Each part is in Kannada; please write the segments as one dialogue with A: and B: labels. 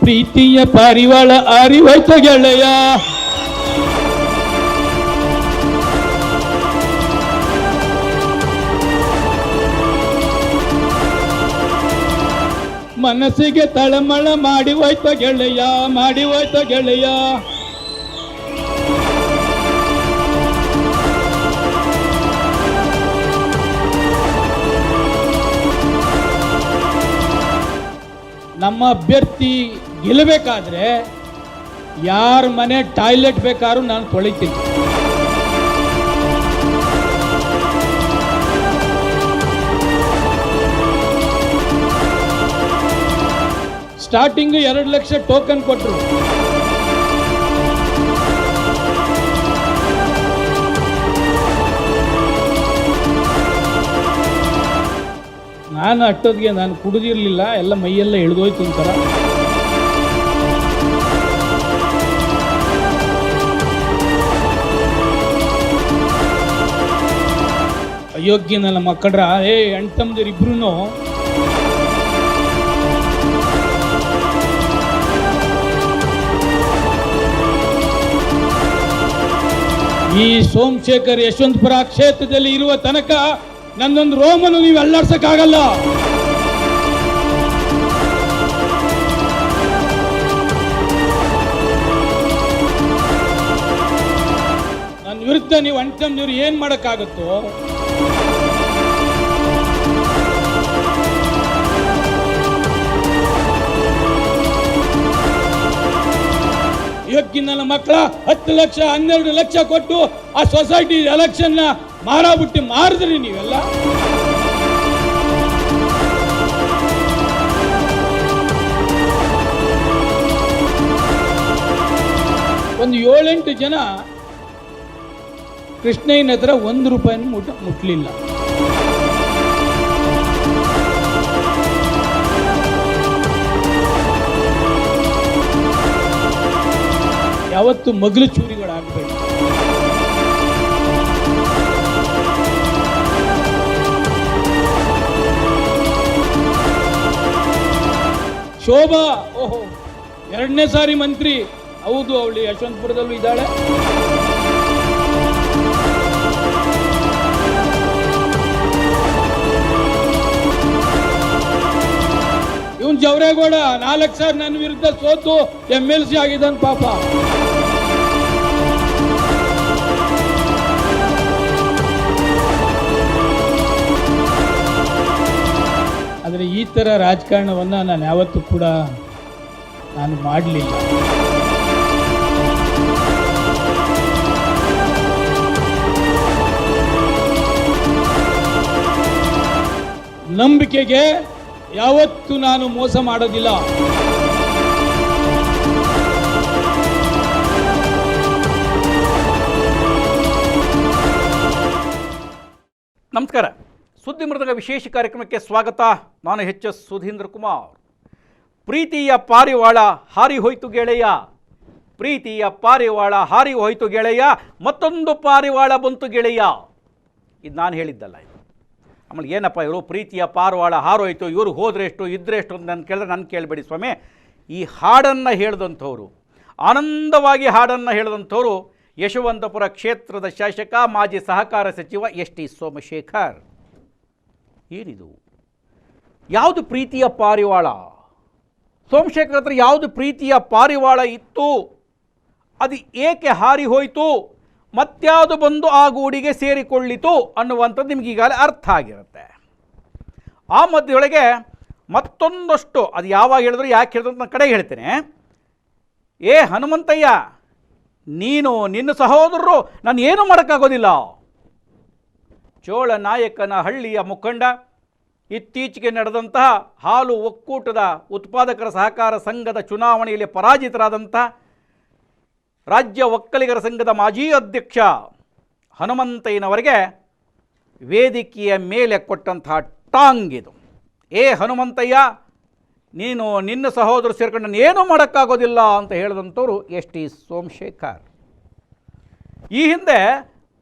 A: ಪ್ರೀತಿಯ ಪಾರಿವಾಳ ಅರಿವಾಯ್ತ ಗೆಳೆಯ. ಮನಸ್ಸಿಗೆ ತಳಮಳ ಮಾಡಿ ಹೋಯ್ತ ಗೆಳೆಯ, ಮಾಡಿ ಹೋಯ್ತ ಗೆಳೆಯ. ನಮ್ಮ ಅಭ್ಯರ್ಥಿ ಗೆಲ್ಲಬೇಕಾದ್ರೆ ಯಾರ ಮನೆ ಟಾಯ್ಲೆಟ್ ಬೇಕಾದ್ರೂ ನಾನು ತೊಳಿತೀನಿ. ಸ್ಟಾರ್ಟಿಂಗ್ 2 ಲಕ್ಷ ಟೋಕನ್ ಕೊಟ್ಟರು. ನಾನು ಅಷ್ಟೊತ್ತಿಗೆ ನಾನು ಕುಡಿದಿರಲಿಲ್ಲ, ಎಲ್ಲ ಮೈಯೆಲ್ಲ ಇಳಿದೋಯ್ತು ಒಂಥರ. ಅಯೋಗ್ಯ ನನ್ನ ಮಕ್ಕಳ್ರ, ಅಣ್ತಮ್ಮದಿರಿಬ್ರು ಈ ಸೋಮಶೇಖರ್ ಯಶವಂತಪುರ ಕ್ಷೇತ್ರದಲ್ಲಿ ಇರುವ ತನಕ ನನ್ನೊಂದು ರೋಮನು ನೀವು ಅಲ್ಲಾಡ್ಸಕ್ಕಾಗಲ್ಲ. ನನ್ನ ವಿರುದ್ಧ ನೀವು ಅಂಟಮ್ನವ್ರು ಏನ್ ಮಾಡಕ್ಕಾಗತ್ತೋ. ಇವತ್ತಿನ ನನ್ನ ಮಕ್ಕಳ 10 ಲಕ್ಷ 12 ಲಕ್ಷ ಕೊಟ್ಟು ಆ ಸೊಸೈಟಿ ಎಲೆಕ್ಷನ್ ಮಾರಾಬಿಟ್ಟು ಮಾರಿದ್ರಿ ನೀವೆಲ್ಲ. ಒಂದು 7-8 ಜನ ಕೃಷ್ಣಯ್ಯನ ಹತ್ರ 1 ರೂಪಾಯಿನೂ ಮುಟ್ಲಿಲ್ಲ. ಯಾವತ್ತು ಮಗಲು ಚೂರಿಗಳಾಗಬೇಕು. ಶೋಭಾ, ಓಹೋ 2ನೇ ಸಾರಿ ಮಂತ್ರಿ, ಹೌದು, ಅವಳು ಯಶವಂತಪುರದಲ್ಲೂ ಇದ್ದಾಳೆ. ಇವನ್ ಜವರೇಗೌಡ 4 ಸಾರಿ ನನ್ನ ವಿರುದ್ಧ ಸೋತು MLC ಆಗಿದ್ದಾನೆ ಪಾಪ. ಆದರೆ ಈ ಥರ ರಾಜಕಾರಣವನ್ನು ನಾನು ಯಾವತ್ತೂ ಕೂಡ ನಾನು ಮಾಡಲಿಲ್ಲ. ನಂಬಿಕೆಗೆ ಯಾವತ್ತೂ ನಾನು ಮೋಸ ಮಾಡೋದಿಲ್ಲ.
B: ನಮಸ್ಕಾರ. ಸುದ್ದಿ ಮೃದಂಗ ವಿಶೇಷ ಕಾರ್ಯಕ್ರಮಕ್ಕೆ ಸ್ವಾಗತ. ನಾನು HS ಸುಧೀಂದ್ರ ಕುಮಾರ್. ಪ್ರೀತಿಯ ಪಾರಿವಾಳ ಹಾರಿ ಹೋಯ್ತು ಗೆಳೆಯ, ಪ್ರೀತಿಯ ಪಾರಿವಾಳ ಹಾರಿ ಹೋಯ್ತು ಗೆಳೆಯ, ಮತ್ತೊಂದು ಪಾರಿವಾಳ ಬಂತು ಗೆಳೆಯ. ಇದು ನಾನು ಹೇಳಿದ್ದಲ್ಲ. ಇದು ಆಮೇಲೆ ಏನಪ್ಪ ಇವರು ಪ್ರೀತಿಯ ಪಾರಿವಾಳ ಹಾರೋಯ್ತು, ಇವರು ಹೋದ್ರೆ ಎಷ್ಟು ಇದ್ರೆ ಎಷ್ಟು ಅಂತ ನಾನು ಕೇಳಿದ್ರೆ ನಾನು ಕೇಳಬೇಡಿ ಸ್ವಾಮಿ. ಈ ಹಾಡನ್ನು ಹೇಳಿದಂಥವ್ರು, ಆನಂದವಾಗಿ ಹಾಡನ್ನು ಹೇಳಿದಂಥವ್ರು ಯಶವಂತಪುರ ಕ್ಷೇತ್ರದ ಶಾಸಕ ಮಾಜಿ ಸಹಕಾರ ಸಚಿವ ST ಸೋಮಶೇಖರ್. ಏನಿದು? ಯಾವುದು ಪ್ರೀತಿಯ ಪಾರಿವಾಳ? ಸೋಮಶೇಖರ್ ಹತ್ರ ಯಾವುದು ಪ್ರೀತಿಯ ಪಾರಿವಾಳ ಇತ್ತು? ಅದು ಏಕೆ ಹಾರಿ ಹೋಯಿತು? ಮತ್ಯಾವುದು ಬಂದು ಆ ಗೂಡಿಗೆ ಸೇರಿಕೊಳ್ಳಿತು ಅನ್ನುವಂಥದ್ದು ನಿಮ್ಗೆ ಈಗಾಗಲೇ ಅರ್ಥ ಆಗಿರುತ್ತೆ. ಆ ಮಧ್ಯೊಳಗೆ ಮತ್ತೊಂದಷ್ಟು, ಅದು ಯಾವಾಗ ಹೇಳಿದ್ರು ಯಾಕೆ ಹೇಳಿದ್ರು ಅಂತ ನಾನು ಕಡೆಗೆ ಹೇಳ್ತೇನೆ. ಹನುಮಂತಯ್ಯ, ನೀನು ನಿನ್ನ ಸಹೋದರರು ನಾನು ಏನೂ ಮಾಡೋಕ್ಕಾಗೋದಿಲ್ಲ. ಚೋಳ ನಾಯಕನ ಹಳ್ಳಿಯ ಮುಖಂಡ, ಇತ್ತೀಚೆಗೆ ನಡೆದಂತಹ ಹಾಲು ಒಕ್ಕೂಟದ ಉತ್ಪಾದಕರ ಸಹಕಾರ ಸಂಘದ ಚುನಾವಣೆಯಲ್ಲಿ ಪರಾಜಿತರಾದಂಥ ರಾಜ್ಯ ಒಕ್ಕಲಿಗರ ಸಂಘದ ಮಾಜಿ ಅಧ್ಯಕ್ಷ ಹನುಮಂತಯ್ಯನವರಿಗೆ ವೇದಿಕೆಯ ಮೇಲೆ ಕೊಟ್ಟಂತಹ ಟಾಂಗ್ ಇದು. ಹನುಮಂತಯ್ಯ, ನೀನು ನಿನ್ನ ಸಹೋದರು ಸೇರ್ಕೊಂಡು ನಾನು ಏನೂ ಮಾಡೋಕ್ಕಾಗೋದಿಲ್ಲ ಅಂತ ಹೇಳಿದಂಥವ್ರು ST ಸೋಮಶೇಖರ್. ಈ ಹಿಂದೆ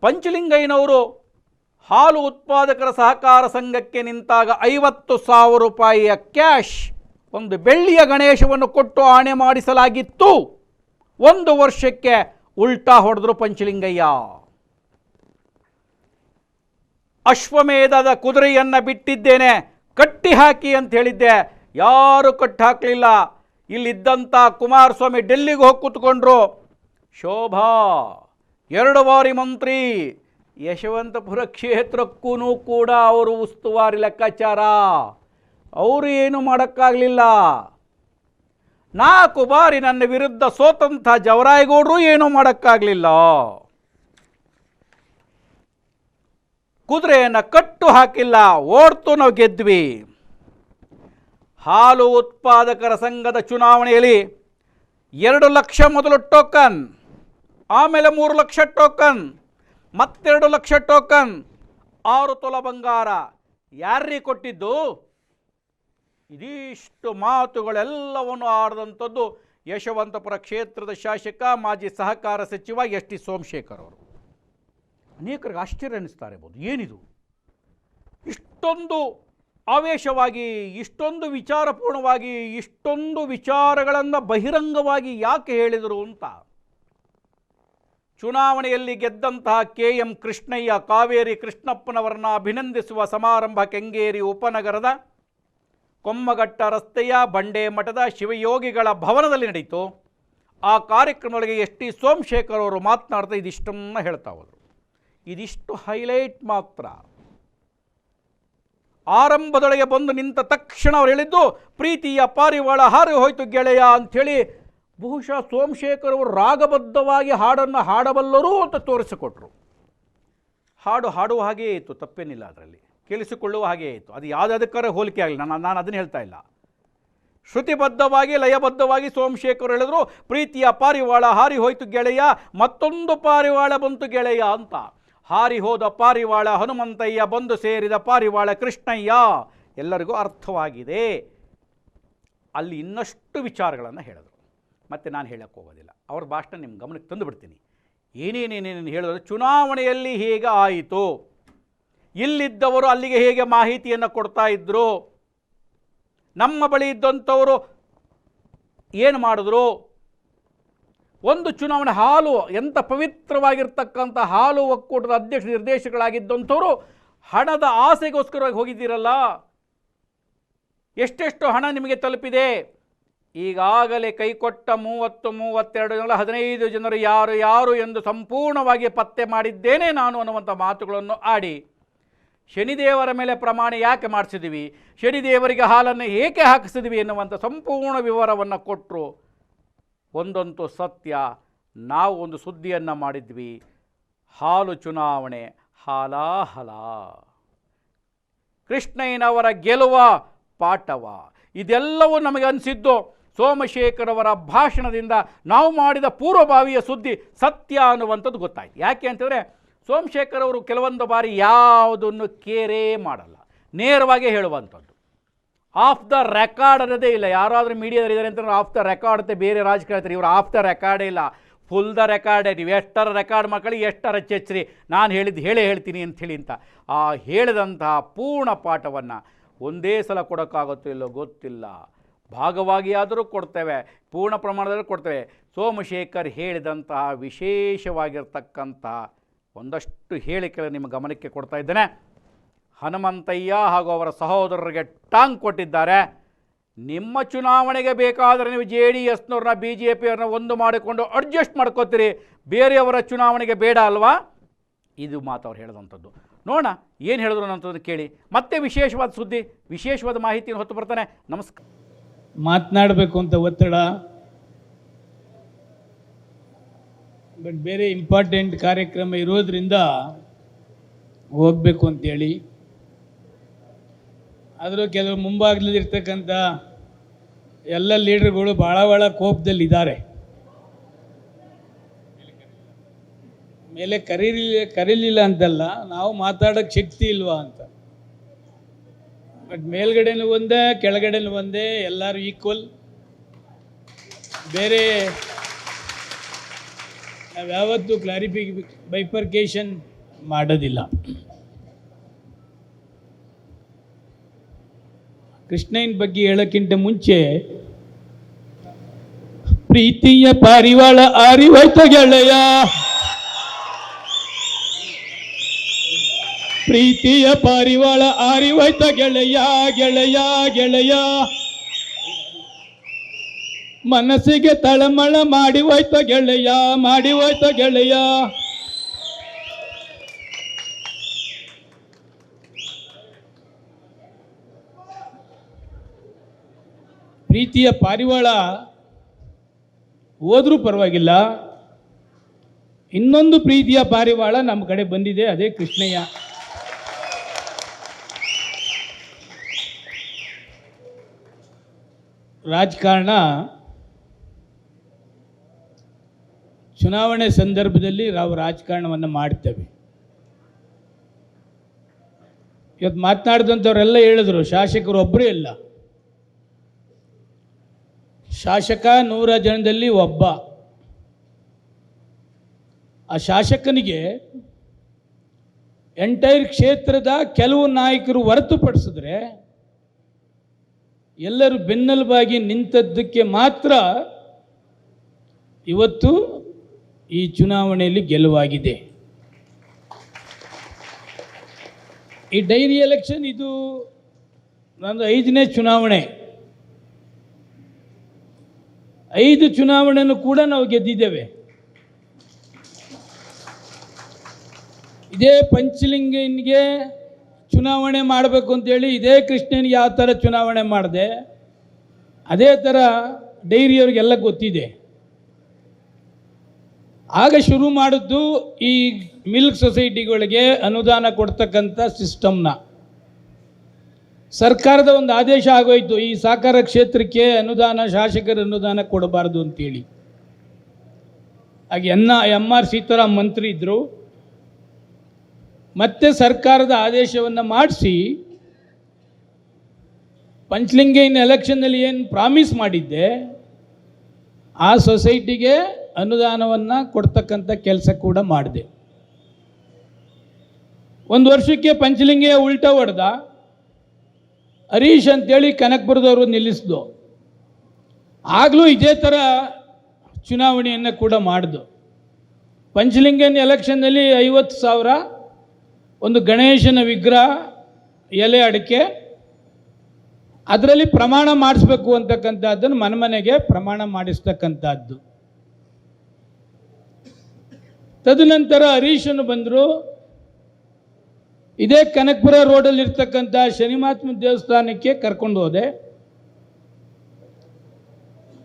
B: ಪಂಚಲಿಂಗಯ್ಯನವರು ಹಾಲು ಉತ್ಪಾದಕರ ಸಹಕಾರ ಸಂಘಕ್ಕೆ ನಿಂತಾಗ 50,000 ರೂಪಾಯಿಯ ಕ್ಯಾಶ್ ಒಂದು ಬೆಳ್ಳಿಯ ಗಣೇಶವನ್ನು ಕೊಟ್ಟು ಆಣೆ ಮಾಡಿಸಲಾಗಿತ್ತು. 1 ವರ್ಷಕ್ಕೆ ಉಲ್ಟಾ ಹೊಡೆದ್ರು ಪಂಚಲಿಂಗಯ್ಯ. ಅಶ್ವಮೇಧದ ಕುದುರೆಯನ್ನು ಬಿಟ್ಟಿದ್ದೇನೆ, ಕಟ್ಟಿ ಹಾಕಿ ಅಂತ ಹೇಳಿದ್ದೆ, ಯಾರು ಕಟ್ಟಿ ಹಾಕಲಿಲ್ಲ. ಇಲ್ಲಿದ್ದಂಥ ಕುಮಾರಸ್ವಾಮಿ ಡೆಲ್ಲಿಗೆ ಹೋಗಿ ಕೂತ್ಕೊಂಡ್ರು. ಶೋಭಾ 2 ಬಾರಿ ಮಂತ್ರಿ, ಯಶವಂತಪುರ ಕ್ಷೇತ್ರಕ್ಕೂ ಕೂಡ ಅವರು ಉಸ್ತುವಾರಿ ಲೆಕ್ಕಾಚಾರ, ಅವರು ಏನು ಮಾಡೋಕ್ಕಾಗಲಿಲ್ಲ. 4 ಬಾರಿ ನನ್ನ ವಿರುದ್ಧ ಸೋತಂಥ ಜವರಾಯಗೌಡರು ಏನೂ ಮಾಡೋಕ್ಕಾಗಲಿಲ್ಲ. ಕುದುರೆಯನ್ನು ಕಟ್ಟು ಹಾಕಿಲ್ಲ, ಓಡ್ತು ನಾವು ಗೆದ್ವಿ. ಹಾಲು ಉತ್ಪಾದಕರ ಸಂಘದ ಚುನಾವಣೆಯಲ್ಲಿ 2 ಲಕ್ಷ ಮೊದಲು ಟೋಕನ್, ಆಮೇಲೆ 3 ಲಕ್ಷ ಟೋಕನ್, ಮತ್ತೆ 2 ಲಕ್ಷ ಟೋಕನ್, 6 ತೊಲ ಬಂಗಾರ ಯಾರಿಗೆ ಕೊಟ್ಟಿದ್ದು? ಇದಿಷ್ಟು ಮಾತುಗಳೆಲ್ಲವನ್ನು ಆಡಿದಂಥದ್ದು ಯಶವಂತಪುರ ಕ್ಷೇತ್ರದ ಶಾಸಕ, ಮಾಜಿ ಸಹಕಾರ ಸಚಿವ ಎಸ್ ಟಿ ಸೋಮಶೇಖರ್ ಅವರು. ಅನೇಕರಿಗೆ ಆಶ್ಚರ್ಯ ಅನ್ನಿಸ್ತಾ ಇರ್ಬೋದು, ಏನಿದು ಇಷ್ಟೊಂದು ಆವೇಶವಾಗಿ, ಇಷ್ಟೊಂದು ವಿಚಾರಪೂರ್ಣವಾಗಿ, ಇಷ್ಟೊಂದು ವಿಚಾರಗಳನ್ನು ಬಹಿರಂಗವಾಗಿ ಯಾಕೆ ಹೇಳಿದರು ಅಂತ. ಚುನಾವಣೆಯಲ್ಲಿ ಗೆದ್ದಂತಹ KM ಕೃಷ್ಣಯ್ಯ, ಕಾವೇರಿ ಕೃಷ್ಣಪ್ಪನವರನ್ನು ಅಭಿನಂದಿಸುವ ಸಮಾರಂಭ ಕೆಂಗೇರಿ ಉಪನಗರದ ಕೊಮ್ಮಘಟ್ಟ ರಸ್ತೆಯ ಬಂಡೆ ಮಠದ ಶಿವಯೋಗಿಗಳ ಭವನದಲ್ಲಿ ನಡೆಯಿತು. ಆ ಕಾರ್ಯಕ್ರಮದೊಳಗೆ ಎಸ್ ಟಿ ಸೋಮಶೇಖರ್ ಅವರು ಮಾತನಾಡ್ತಾ ಇದಿಷ್ಟನ್ನು ಹೇಳ್ತಾ ಹೋದರು. ಇದಿಷ್ಟು ಹೈಲೈಟ್ ಮಾತ್ರ. ಆರಂಭದೊಳಗೆ ಬಂದು ನಿಂತ ತಕ್ಷಣ ಅವ್ರು ಹೇಳಿದ್ದು ಪ್ರೀತಿಯ ಪಾರಿವಾಳ ಹಾರಿ ಹೋಯ್ತು ಗೆಳೆಯ ಅಂಥೇಳಿ. ಬಹುಶಃ ಸೋಮಶೇಖರ್ ಅವರು ರಾಗಬದ್ಧವಾಗಿ ಹಾಡನ್ನು ಹಾಡಬಲ್ಲರು ಅಂತ ತೋರಿಸಿಕೊಟ್ರು. ಹಾಡು ಹಾಡುವ ಹಾಗೇ ಇತ್ತು, ತಪ್ಪೇನಿಲ್ಲ, ಅದರಲ್ಲಿ ಕೇಳಿಸಿಕೊಳ್ಳುವ ಹಾಗೇ ಇತ್ತು. ಅದು ಯಾವುದಕ್ಕಾರ ಹೋಲಿಕೆ ಆಗಲಿ, ನಾನು ಅದನ್ನು ಹೇಳ್ತಾ ಇಲ್ಲ. ಶ್ರುತಿಬದ್ಧವಾಗಿ ಲಯಬದ್ಧವಾಗಿ ಸೋಮಶೇಖರ್ ಹೇಳಿದ್ರು ಪ್ರೀತಿಯ ಪಾರಿವಾಳ ಹಾರಿ ಹೋಯ್ತು ಗೆಳೆಯ, ಮತ್ತೊಂದು ಪಾರಿವಾಳ ಬಂತು ಗೆಳೆಯ ಅಂತ. ಹಾರಿ ಹೋದ ಪಾರಿವಾಳ ಹನುಮಂತಯ್ಯ, ಬಂದು ಸೇರಿದ ಪಾರಿವಾಳ ಕೃಷ್ಣಯ್ಯ, ಎಲ್ಲರಿಗೂ ಅರ್ಥವಾಗಿದೆ. ಅಲ್ಲಿ ಇನ್ನಷ್ಟು ವಿಚಾರಗಳನ್ನು ಹೇಳಿದ್ರು. ಮತ್ತು ನಾನು ಹೇಳಕ್ಕೆ ಹೋಗೋದಿಲ್ಲ, ಅವ್ರ ಭಾಷಣ ನಿಮ್ಮ ಗಮನಕ್ಕೆ ತಂದು ಬಿಡ್ತೀನಿ. ಏನೇನೇನೇನು ಹೇಳಿದ್ರು, ಚುನಾವಣೆಯಲ್ಲಿ ಹೇಗೆ ಆಯಿತು, ಇಲ್ಲಿದ್ದವರು ಅಲ್ಲಿಗೆ ಹೇಗೆ ಮಾಹಿತಿಯನ್ನು ಕೊಡ್ತಾ ಇದ್ದರು, ನಮ್ಮ ಬಳಿ ಇದ್ದಂಥವರು ಏನು ಮಾಡಿದ್ರು. ಒಂದು ಚುನಾವಣೆ ಹಾಲು ಎಂಥ ಪವಿತ್ರವಾಗಿರ್ತಕ್ಕಂಥ ಹಾಲು ಒಕ್ಕೂಟದ ಅಧ್ಯಕ್ಷ ನಿರ್ದೇಶಕರಾಗಿದ್ದಂಥವರು ಹಣದ ಆಸೆಗೋಸ್ಕರವಾಗಿ ಹೋಗಿದ್ದೀರಲ್ಲ, ಎಷ್ಟೆಷ್ಟು ಹಣ ನಿಮಗೆ ತಲುಪಿದೆ. ಈಗಾಗಲೇ ಕೈಕೊಟ್ಟ 32 ಜನ 15 ಜನರು ಯಾರು ಯಾರು ಎಂದು ಸಂಪೂರ್ಣವಾಗಿ ಪತ್ತೆ ಮಾಡಿದ್ದೇನೆ ನಾನು ಅನ್ನುವಂಥ ಮಾತುಗಳನ್ನು ಆಡಿ, ಶನಿದೇವರ ಮೇಲೆ ಪ್ರಮಾಣ ಯಾಕೆ ಮಾಡಿಸಿದ್ವಿ, ಶನಿದೇವರಿಗೆ ಹಾಲನ್ನು ಏಕೆ ಹಾಕಿಸಿದ್ವಿ ಎನ್ನುವಂಥ ಸಂಪೂರ್ಣ ವಿವರವನ್ನು ಕೊಟ್ಟರು. ಒಂದಂತೂ ಸತ್ಯ, ನಾವು ಒಂದು ಸುದ್ದಿಯನ್ನು ಮಾಡಿದ್ವಿ, ಹಾಲು ಚುನಾವಣೆ ಹಾಲಾಹಲ, ಕೃಷ್ಣಯ್ಯನವರ ಗೆಲುವ ಪಾಠವ, ಇದೆಲ್ಲವೂ ನಮಗೆ ಅನಿಸಿದ್ದು ಸೋಮಶೇಖರ್ ಅವರ ಭಾಷಣದಿಂದ. ನಾವು ಮಾಡಿದ ಪೂರ್ವಭಾವಿಯ ಸುದ್ದಿ ಸತ್ಯ ಅನ್ನುವಂಥದ್ದು ಗೊತ್ತಾಯ್ತು. ಯಾಕೆ ಅಂತಂದರೆ ಸೋಮಶೇಖರ್ ಅವರು ಕೆಲವೊಂದು ಬಾರಿ ಯಾವುದನ್ನು ಕೇರೇ ಮಾಡಲ್ಲ, ನೇರವಾಗಿ ಹೇಳುವಂಥದ್ದು. ಆಫ್ ದ ರೆಕಾರ್ಡ್ ಅನ್ನೋದೇ ಇಲ್ಲ. ಯಾರಾದರೂ ಮೀಡಿಯಾದಲ್ಲಿದ್ದಾರೆ ಅಂತಂದ್ರೆ ಆಫ್ ದ ರೆಕಾರ್ಡ್ ಅಂತ ಬೇರೆ ರಾಜಕಾರಣಿ, ಇವರು ಆಫ್ ದ ರೆಕಾರ್ಡೇ ಇಲ್ಲ, ಫುಲ್ ದ ರೆಕಾರ್ಡೇ. ನೀವು ಎಷ್ಟರ ರೆಕಾರ್ಡ್ ಮಾಡ್ಕೊಳ್ಳಿ, ಎಷ್ಟರ ಚೆಚ್ಚರಿ, ನಾನು ಹೇಳಿದ್ದು ಹೇಳ್ತೀನಿ ಅಂಥೇಳಿ ಅಂತ. ಆ ಹೇಳಿದಂತಹ ಪೂರ್ಣ ಪಾಠವನ್ನು ಒಂದೇ ಸಲ ಕೊಡೋಕ್ಕಾಗುತ್ತೋ ಇಲ್ಲೋ ಗೊತ್ತಿಲ್ಲ, ಭಾಗವಾಗಿ ಆದರೂ ಕೊಡ್ತೇವೆ, ಪೂರ್ಣ ಪ್ರಮಾಣದಲ್ಲಿ ಕೊಡ್ತೇವೆ. ಸೋಮಶೇಖರ್ ಹೇಳಿದಂತಹ ವಿಶೇಷವಾಗಿರ್ತಕ್ಕಂಥ ಒಂದಷ್ಟು ಹೇಳಿಕೆಗಳು ನಿಮ್ಮ ಗಮನಕ್ಕೆ ಕೊಡ್ತಾ ಇದ್ದೇನೆ. ಹನುಮಂತಯ್ಯ ಹಾಗೂ ಅವರ ಸಹೋದರರಿಗೆ ಟಾಂಗ್ ಕೊಟ್ಟಿದ್ದಾರೆ. ನಿಮ್ಮ ಚುನಾವಣೆಗೆ ಬೇಕಾದರೆ ನೀವು JDSನವ್ರನ್ನ BJPಯವ್ರನ್ನ ಒಂದು ಮಾಡಿಕೊಂಡು ಅಡ್ಜಸ್ಟ್ ಮಾಡ್ಕೋತೀರಿ, ಬೇರೆಯವರ ಚುನಾವಣೆಗೆ ಬೇಡ ಅಲ್ವಾ? ಇದು ಮಾತು ಅವ್ರು ಹೇಳಿದಂಥದ್ದು. ನೋಡೋಣ ಏನು ಹೇಳಿದ್ರು ಅನ್ನೋಂಥದ್ದು ಕೇಳಿ. ಮತ್ತೆ ವಿಶೇಷವಾದ ಸುದ್ದಿ, ವಿಶೇಷವಾದ ಮಾಹಿತಿಯನ್ನು ಹೊತ್ತು ಬರ್ತಾನೆ. ನಮಸ್ಕಾರ.
A: ಮಾತನಾಡಬೇಕು ಅಂತ ಒತ್ತಡ, ಬಟ್ ಬೇರೆ ಇಂಪಾರ್ಟೆಂಟ್ ಕಾರ್ಯಕ್ರಮ ಇರೋದ್ರಿಂದ ಹೋಗಬೇಕು ಅಂತೇಳಿ, ಆದರೂ ಕೆಲವು ಮುಂಭಾಗದಲ್ಲಿರ್ತಕ್ಕಂಥ ಎಲ್ಲ ಲೀಡರ್ಗಳು ಭಾಳ ಕೋಪದಲ್ಲಿದ್ದಾರೆ. ಮೇಲೆ ಕರೀಲಿಲ್ಲ ಅಂತಲ್ಲ, ನಾವು ಮಾತಾಡೋಕ್ಕೆ ಶಕ್ತಿ ಇಲ್ವಾ ಅಂತ. ಬಟ್ ಮೇಲ್ಗಡೆನೂ ಒಂದೇ, ಕೆಳಗಡೆನೂ ಒಂದೇ, ಎಲ್ಲರೂ ಈಕ್ವಲ್. ಬೇರೆ ನಾವು ಯಾವತ್ತೂ ಬೈಫರ್ಕೇಷನ್ ಮಾಡೋದಿಲ್ಲ. ಕೃಷ್ಣಯ್ಯನ ಬಗ್ಗೆ ಹೇಳೋಕ್ಕಿಂತ ಮುಂಚೆ ಪ್ರೀತಿಯ ಪಾರಿವಾಳ ಆರಿವೈತ ಗೆಳೆಯ, ಪ್ರೀತಿಯ ಪಾರಿವಾಳ ಆರಿವೈತ ಗೆಳೆಯ ಗೆಳೆಯ ಗೆಳೆಯ, ಮನಸ್ಸಿಗೆ ತಳಮಳ ಮಾಡಿ ಹೋಯ್ತ ಗೆಳೆಯ, ಮಾಡಿ ಹೋಯ್ತ ಗೆಳೆಯ. ಪ್ರೀತಿಯ ಪಾರಿವಾಳ ಹೋದ್ರೂ ಪರವಾಗಿಲ್ಲ, ಇನ್ನೊಂದು ಪ್ರೀತಿಯ ಪಾರಿವಾಳ ನಮ್ಮ ಕಡೆ ಬಂದಿದೆ, ಅದೇ ಕೃಷ್ಣಯ್ಯ. ರಾಜಕಾರಣ ಚುನಾವಣೆ ಸಂದರ್ಭದಲ್ಲಿ ನಾವು ರಾಜಕಾರಣವನ್ನು ಮಾಡ್ತೇವೆ. ಇವತ್ತು ಮಾತನಾಡಿದಂಥವರೆಲ್ಲ ಹೇಳಿದ್ರು ಶಾಸಕರು ಒಬ್ಬರೇ ಇಲ್ಲ, ಶಾಸಕ 100 ಜನದಲ್ಲಿ ಒಬ್ಬ. ಆ ಶಾಸಕನಿಗೆ ಎಂಟೈರ್ ಕ್ಷೇತ್ರದ ಕೆಲವು ನಾಯಕರು ಹೊರತುಪಡಿಸಿದ್ರೆ ಎಲ್ಲರೂ ಬೆನ್ನೆಲುಬಾಗಿ ನಿಂತದ್ದಕ್ಕೆ ಮಾತ್ರ ಇವತ್ತು ಈ ಚುನಾವಣೆಯಲ್ಲಿ ಗೆಲುವಾಗಿದೆ. ಈ ಡೈರಿ ಎಲೆಕ್ಷನ್ ಇದು ನಂದು 5ನೇ ಚುನಾವಣೆ. 5 ಚುನಾವಣೆಯನ್ನು ಕೂಡ ನಾವು ಗೆದ್ದಿದ್ದೇವೆ. ಇದೇ ಪಂಚಲಿಂಗನಿಗೆ ಚುನಾವಣೆ ಮಾಡಬೇಕು ಅಂತೇಳಿ ಇದೇ ಕೃಷ್ಣನಿಗೆ ಯಾವ ಥರ ಚುನಾವಣೆ ಮಾಡಿದೆ, ಅದೇ ಥರ ಡೈರಿಯವ್ರಿಗೆಲ್ಲ ಗೊತ್ತಿದೆ. ಆಗ ಶುರು ಮಾಡಿದ್ದು ಈ ಮಿಲ್ಕ್ ಸೊಸೈಟಿಗಳಿಗೆ ಅನುದಾನ ಕೊಡ್ತಕ್ಕಂಥ ಸಿಸ್ಟಮ್ನ. ಸರ್ಕಾರದ ಒಂದು ಆದೇಶ ಆಗೋಯ್ತು, ಈ ಸಹಕಾರ ಕ್ಷೇತ್ರಕ್ಕೆ ಅನುದಾನ, ಶಾಸಕರ ಅನುದಾನ ಕೊಡಬಾರ್ದು ಅಂತೇಳಿ. ಹಾಗೆ MR ಸೀತಾರಾಮ್ ಮಂತ್ರಿ ಇದ್ದರು. ಮತ್ತೆ ಸರ್ಕಾರದ ಆದೇಶವನ್ನು ಮಾಡಿಸಿ ಪಂಚಲಿಂಗೇನ್ ಎಲೆಕ್ಷನ್ನಲ್ಲಿ ಏನು ಪ್ರಾಮಿಸ್ ಮಾಡಿದ್ದೆ ಆ ಸೊಸೈಟಿಗೆ ಅನುದಾನವನ್ನು ಕೊಡ್ತಕ್ಕಂಥ ಕೆಲಸ ಕೂಡ ಮಾಡಿದೆ. 1 ವರ್ಷಕ್ಕೆ ಪಂಚಲಿಂಗಯ್ಯ ಉಲ್ಟಾ ಹೊಡೆದ, ಹರೀಶ್ ಅಂತೇಳಿ ಕನಕಪುರದವರು ನಿಲ್ಲಿಸಿದ್ದು. ಆಗಲೂ ಇದೇ ಥರ ಚುನಾವಣೆಯನ್ನು ಕೂಡ ಮಾಡಿದ್ದು. ಪಂಚಲಿಂಗೇನ್ ಎಲೆಕ್ಷನ್ನಲ್ಲಿ 50,000, ಒಂದು ಗಣೇಶನ ವಿಗ್ರಹ, ಎಲೆ ಅಡಿಕೆ, ಅದರಲ್ಲಿ ಪ್ರಮಾಣ ಮಾಡಿಸ್ಬೇಕು ಅಂತಕ್ಕಂಥದ್ದನ್ನು ಮನೆಗೆ ಪ್ರಮಾಣ ಮಾಡಿಸ್ತಕ್ಕಂಥದ್ದು. ತದನಂತರ ಹರೀಶನು ಬಂದರು. ಇದೇ ಕನಕಪುರ ರೋಡಲ್ಲಿರ್ತಕ್ಕಂಥ ಶನಿಮಾತ್ಮ ದೇವಸ್ಥಾನಕ್ಕೆ ಕರ್ಕೊಂಡು ಹೋದೆ.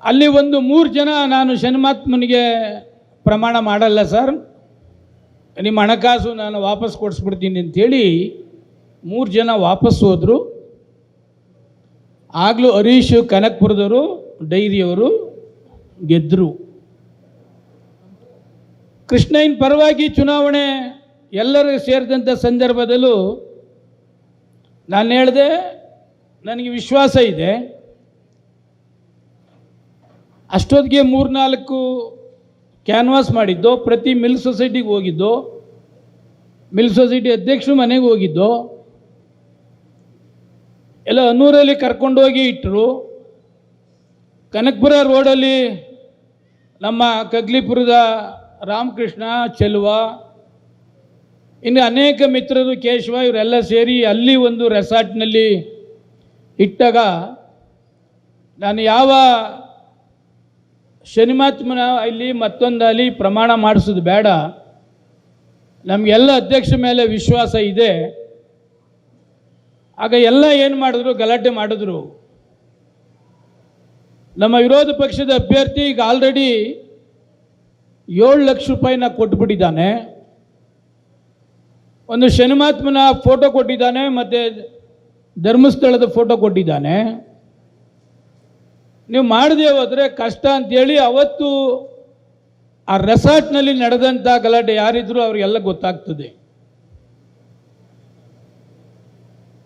A: ಅಲ್ಲಿ ಒಂದು 3 ಜನ, ನಾನು ಶನಿಮಾತ್ಮನಿಗೆ ಪ್ರಮಾಣ ಮಾಡಲ್ಲ ಸರ್, ನಿಮ್ಮ ಹಣಕಾಸು ನಾನು ವಾಪಸ್ ಕೊಡಿಸ್ಬಿಡ್ತೀನಿ ಅಂಥೇಳಿ 3 ಜನ ವಾಪಸ್ ಹೋದರು. ಆಗಲೂ ಹರೀಶ್ ಕನಕಪುರದವರು ಡೈರಿಯವರು ಗೆದ್ದರು. ಕೃಷ್ಣಯ್ಯನ ಪರವಾಗಿ ಚುನಾವಣೆ ಎಲ್ಲರೂ ಸೇರಿದಂಥ ಸಂದರ್ಭದಲ್ಲೂ ನಾನು ಹೇಳಿದೆ, ನನಗೆ ವಿಶ್ವಾಸ ಇದೆ. ಅಷ್ಟೊತ್ತಿಗೆ 3-4 ಕ್ಯಾನ್ವಾಸ್ ಮಾಡಿದ್ದು, ಪ್ರತಿ ಮಿಲ್ಕ್ ಸೊಸೈಟಿಗೆ ಹೋಗಿದ್ದು, ಮಿಲ್ಕ್ ಸೊಸೈಟಿ ಅಧ್ಯಕ್ಷರು ಮನೆಗೆ ಹೋಗಿದ್ದು, ಎಲ್ಲ ಅನ್ನೂರಲ್ಲಿ ಕರ್ಕೊಂಡೋಗಿ ಇಟ್ಟರು. ಕನಕಪುರ ರೋಡಲ್ಲಿ ನಮ್ಮ ಕಗ್ಲಿಪುರದ ರಾಮಕೃಷ್ಣ, ಚೆಲುವ, ಇನ್ನು ಅನೇಕ ಮಿತ್ರರು, ಕೇಶವ, ಇವರೆಲ್ಲ ಸೇರಿ ಅಲ್ಲಿ ಒಂದು ರೆಸಾರ್ಟ್ನಲ್ಲಿ ಇಟ್ಟಾಗ ನಾನು ಯಾವ ಶನಿಮಾತ್ಮನ ಇಲ್ಲಿ ಮತ್ತೊಂದಲ್ಲಿ ಪ್ರಮಾಣ ಮಾಡಿಸೋದು ಬೇಡ, ನಮಗೆಲ್ಲ ಅಧ್ಯಕ್ಷ ಮೇಲೆ ವಿಶ್ವಾಸ ಇದೆ. ಆಗ ಎಲ್ಲ ಏನು ಮಾಡಿದ್ರು, ಗಲಾಟೆ ಮಾಡಿದ್ರು. ನಮ್ಮ ವಿರೋಧ ಪಕ್ಷದ ಅಭ್ಯರ್ಥಿ ಈಗ ಆಲ್ರೆಡಿ 7 ಲಕ್ಷ ರೂಪಾಯಿನ ಕೊಟ್ಬಿಟ್ಟಿದ್ದಾನೆ. ಒಂದು ಶನಿಮಾತ್ಮನ ಫೋಟೋ ಕೊಟ್ಟಿದ್ದಾನೆ, ಮತ್ತು ಧರ್ಮಸ್ಥಳದ ಫೋಟೋ ಕೊಟ್ಟಿದ್ದಾನೆ. ನೀವು ಮಾಡದೆ ಹೋದರೆ ಕಷ್ಟ ಅಂತೇಳಿ ಅವತ್ತು ಆ ರೆಸಾರ್ಟ್ನಲ್ಲಿ ನಡೆದಂಥ ಗಲಾಟೆ ಯಾರಿದ್ರು ಅವರಿಗೆಲ್ಲ ಗೊತ್ತಾಗ್ತದೆ.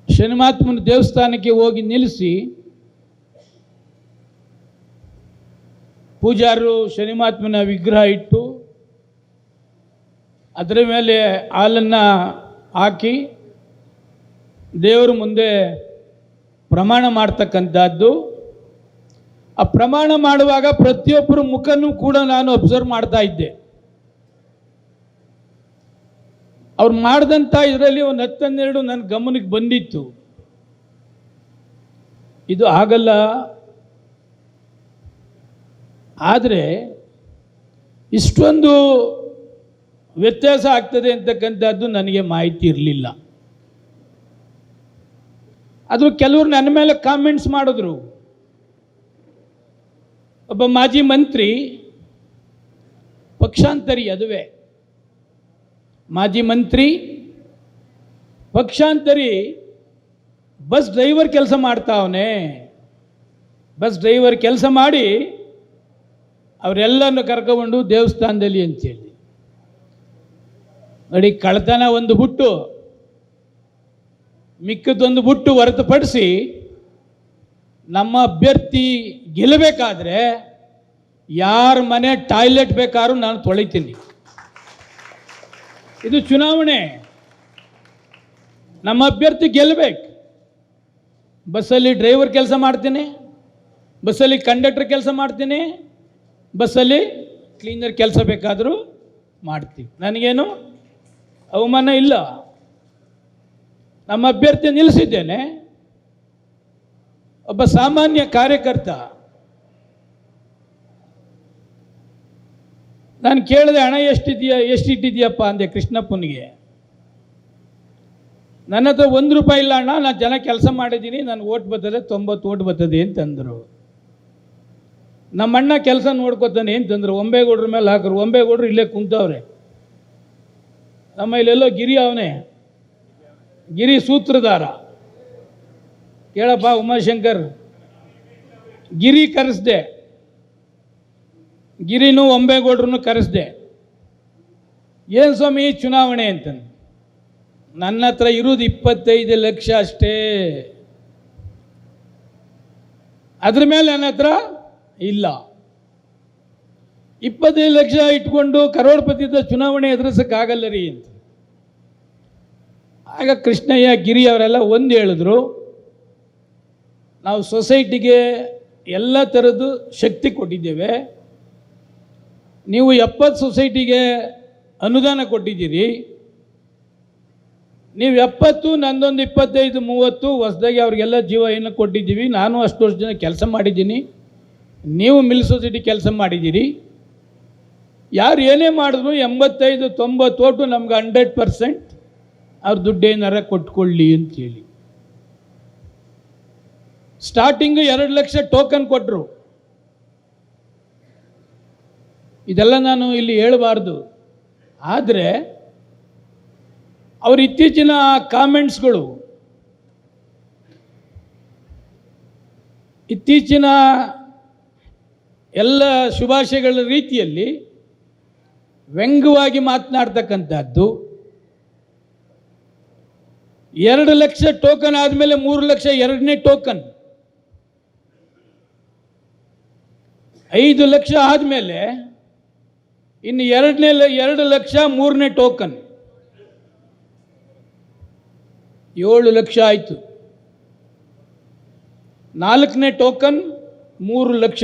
A: ಶನಿಮಾತ್ಮನ ದೇವಸ್ಥಾನಕ್ಕೆ ಹೋಗಿ ನಿಲ್ಲಿಸಿ ಪೂಜಾರರು ಶನಿಮಾತ್ಮನ ವಿಗ್ರಹ ಇಟ್ಟು ಅದರ ಮೇಲೆ ಹಾಲನ್ನು ಹಾಕಿ ದೇವರ ಮುಂದೆ ಪ್ರಮಾಣ ಮಾಡ್ತಕ್ಕಂಥದ್ದು. ಆ ಪ್ರಮಾಣ ಮಾಡುವಾಗ ಪ್ರತಿಯೊಬ್ಬರ ಮುಖನೂ ಕೂಡ ನಾನು ಅಬ್ಸರ್ವ್ ಮಾಡ್ತಾ ಇದ್ದೆ. ಅವ್ರು ಮಾಡಿದಂಥ ಇದರಲ್ಲಿ ಒಂದು 10-12 ನನ್ನ ಗಮನಕ್ಕೆ ಬಂದಿತ್ತು. ಇದು ಆಗಲ್ಲ, ಆದರೆ ಇಷ್ಟೊಂದು ವ್ಯತ್ಯಾಸ ಆಗ್ತದೆ ಅಂತಕ್ಕಂಥದ್ದು ನನಗೆ ಮಾಹಿತಿ ಇರಲಿಲ್ಲ. ಅದು ಕೆಲವರು ನನ್ನ ಮೇಲೆ ಕಾಮೆಂಟ್ಸ್ ಮಾಡಿದ್ರು. ಒಬ್ಬ ಮಾಜಿ ಮಂತ್ರಿ ಪಕ್ಷಾಂತರಿ, ಅದುವೇ ಮಾಜಿ ಮಂತ್ರಿ ಪಕ್ಷಾಂತರಿ ಬಸ್ ಡ್ರೈವರ್ ಕೆಲಸ ಮಾಡ್ತಾವನೆ. ಬಸ್ ಡ್ರೈವರ್ ಕೆಲಸ ಮಾಡಿ ಅವರೆಲ್ಲನ್ನು ಕರ್ಕೊಂಡು ದೇವಸ್ಥಾನದಲ್ಲಿ ಅಂತೇಳಿ ನೋಡಿ, ಕಳ್ತನ ಒಂದು ಬಿಟ್ಟು ಮಿಕ್ಕದೊಂದು ಬಿಟ್ಟು ಹೊರತುಪಡಿಸಿ ನಮ್ಮ ಅಭ್ಯರ್ಥಿ ಗೆಲ್ಲಬೇಕಾದ್ರೆ ಯಾರ ಮನೆ ಟಾಯ್ಲೆಟ್ ಬೇಕಾದ್ರೂ ನಾನು ತೊಳಿತೀನಿ. ಇದು ಚುನಾವಣೆ, ನಮ್ಮ ಅಭ್ಯರ್ಥಿ ಗೆಲ್ಲಬೇಕು. ಬಸ್ಸಲ್ಲಿ ಡ್ರೈವರ್ ಕೆಲಸ ಮಾಡ್ತೀನಿ, ಬಸ್ಸಲ್ಲಿ ಕಂಡಕ್ಟರ್ ಕೆಲಸ ಮಾಡ್ತೀನಿ, ಬಸ್ಸಲ್ಲಿ ಕ್ಲೀನರ್ ಕೆಲಸ ಬೇಕಾದರೂ ಮಾಡ್ತೀವಿ. ನನಗೇನು ಅವಮಾನ ಇಲ್ಲ. ನಮ್ಮ ಅಭ್ಯರ್ಥಿ ನಿಲ್ಲಿಸಿದ್ದೇನೆ, ಒಬ್ಬ ಸಾಮಾನ್ಯ ಕಾರ್ಯಕರ್ತ. ನಾನು ಕೇಳಿದೆ, ಹಣ ಎಷ್ಟಿಟ್ಟಿದೆಯಪ್ಪ ಅಂದೆ ಕೃಷ್ಣಪ್ಪನಿಗೆ. ನನ್ನ ಹತ್ರ ₹1 ಇಲ್ಲ ಅಣ್ಣ, ನಾನು ಜನ ಕೆಲಸ ಮಾಡಿದ್ದೀನಿ, ನಾನು ಓಟ್ ಬರ್ತದೆ, 90 ಓಟ್ ಬರ್ತದೆ ಅಂತಂದರು. ನಮ್ಮಣ್ಣ ಕೆಲಸ ನೋಡ್ಕೊತಾನೆ ಅಂತಂದರು. ಒಂಬೇಗೌಡ್ರ ಮೇಲೆ ಹಾಕರು. ಒಂಬೇಗೌಡ್ರು ಇಲ್ಲೇ ಕುಂತವ್ರೆ. ನಮ್ಮ ಇಲ್ಲೆಲ್ಲೋ ಗಿರಿ ಅವನೇ, ಗಿರಿ ಸೂತ್ರಧಾರ. ಕೇಳಪ್ಪ ಉಮಾಶಂಕರ್, ಗಿರಿ ಕರೆಸ್ದೆ, ಗಿರಿನೂ ಒಂಬೇಗೌಡ್ರನ್ನು ಕರೆಸ್ದೆ. ಏನು ಸ್ವಾಮಿ ಚುನಾವಣೆ ಅಂತಂದು. ನನ್ನ ಹತ್ರ ಇರೋದು 25 ಲಕ್ಷ ಅಷ್ಟೇ, ಅದ್ರ ಮೇಲೆ ನನ್ನ ಹತ್ರ ಇಲ್ಲ. 25 ಲಕ್ಷ ಇಟ್ಕೊಂಡು ಕರೋಡ್ಪತಿದ ಚುನಾವಣೆ ಎದುರಿಸೋಕ್ಕಾಗಲ್ಲ ರೀ ಅಂತ. ಆಗ ಕೃಷ್ಣಯ್ಯ, ಗಿರಿ ಅವರೆಲ್ಲ ಒಂದು ಹೇಳಿದ್ರು, ನಾವು ಸೊಸೈಟಿಗೆ ಎಲ್ಲ ಥರದ್ದು ಶಕ್ತಿ ಕೊಟ್ಟಿದ್ದೇವೆ, ನೀವು 70 ಸೊಸೈಟಿಗೆ ಅನುದಾನ ಕೊಟ್ಟಿದ್ದೀರಿ, ನೀವು 70, ನಂದೊಂದು 25-30 ಹೊಸದಾಗಿ ಅವ್ರಿಗೆಲ್ಲ ಜೀವ ಏನು ಕೊಟ್ಟಿದ್ದೀವಿ. ನಾನು ಅಷ್ಟು ವರ್ಷ ಜನ ಕೆಲಸ ಮಾಡಿದ್ದೀನಿ, ನೀವು ಮಿಲ್ ಸೊಸೈಟಿ ಕೆಲಸ ಮಾಡಿದ್ದೀರಿ. ಯಾರು ಏನೇ ಮಾಡಿದ್ರು 85-90 ಓಟು ನಮ್ಗೆ 100% ಅವ್ರ ದುಡ್ಡು ಏನಾರ ಕೊಟ್ಕೊಳ್ಳಿ ಅಂತೇಳಿ. ಸ್ಟಾರ್ಟಿಂಗು 2 ಲಕ್ಷ ಟೋಕನ್ ಕೊಟ್ಟರು. ಇದೆಲ್ಲ ನಾನು ಇಲ್ಲಿ ಹೇಳಬಾರ್ದು, ಆದರೆ ಅವ್ರ ಇತ್ತೀಚಿನ ಕಾಮೆಂಟ್ಸ್ಗಳು, ಇತ್ತೀಚಿನ ಎಲ್ಲ ಶುಭಾಶಯಗಳ ರೀತಿಯಲ್ಲಿ ವ್ಯಂಗ್ಯವಾಗಿ ಮಾತನಾಡ್ತಕ್ಕಂಥದ್ದು. 2 ಲಕ್ಷ ಟೋಕನ್ ಆದಮೇಲೆ 3 ಲಕ್ಷ ಎರಡನೇ ಟೋಕನ್, 5 ಲಕ್ಷ ಆದಮೇಲೆ ಇನ್ನು 2 ಲಕ್ಷ ಮೂರನೇ ಟೋಕನ್, 7 ಲಕ್ಷ ಆಯಿತು. 4ನೇ ಟೋಕನ್ 3 ಲಕ್ಷ,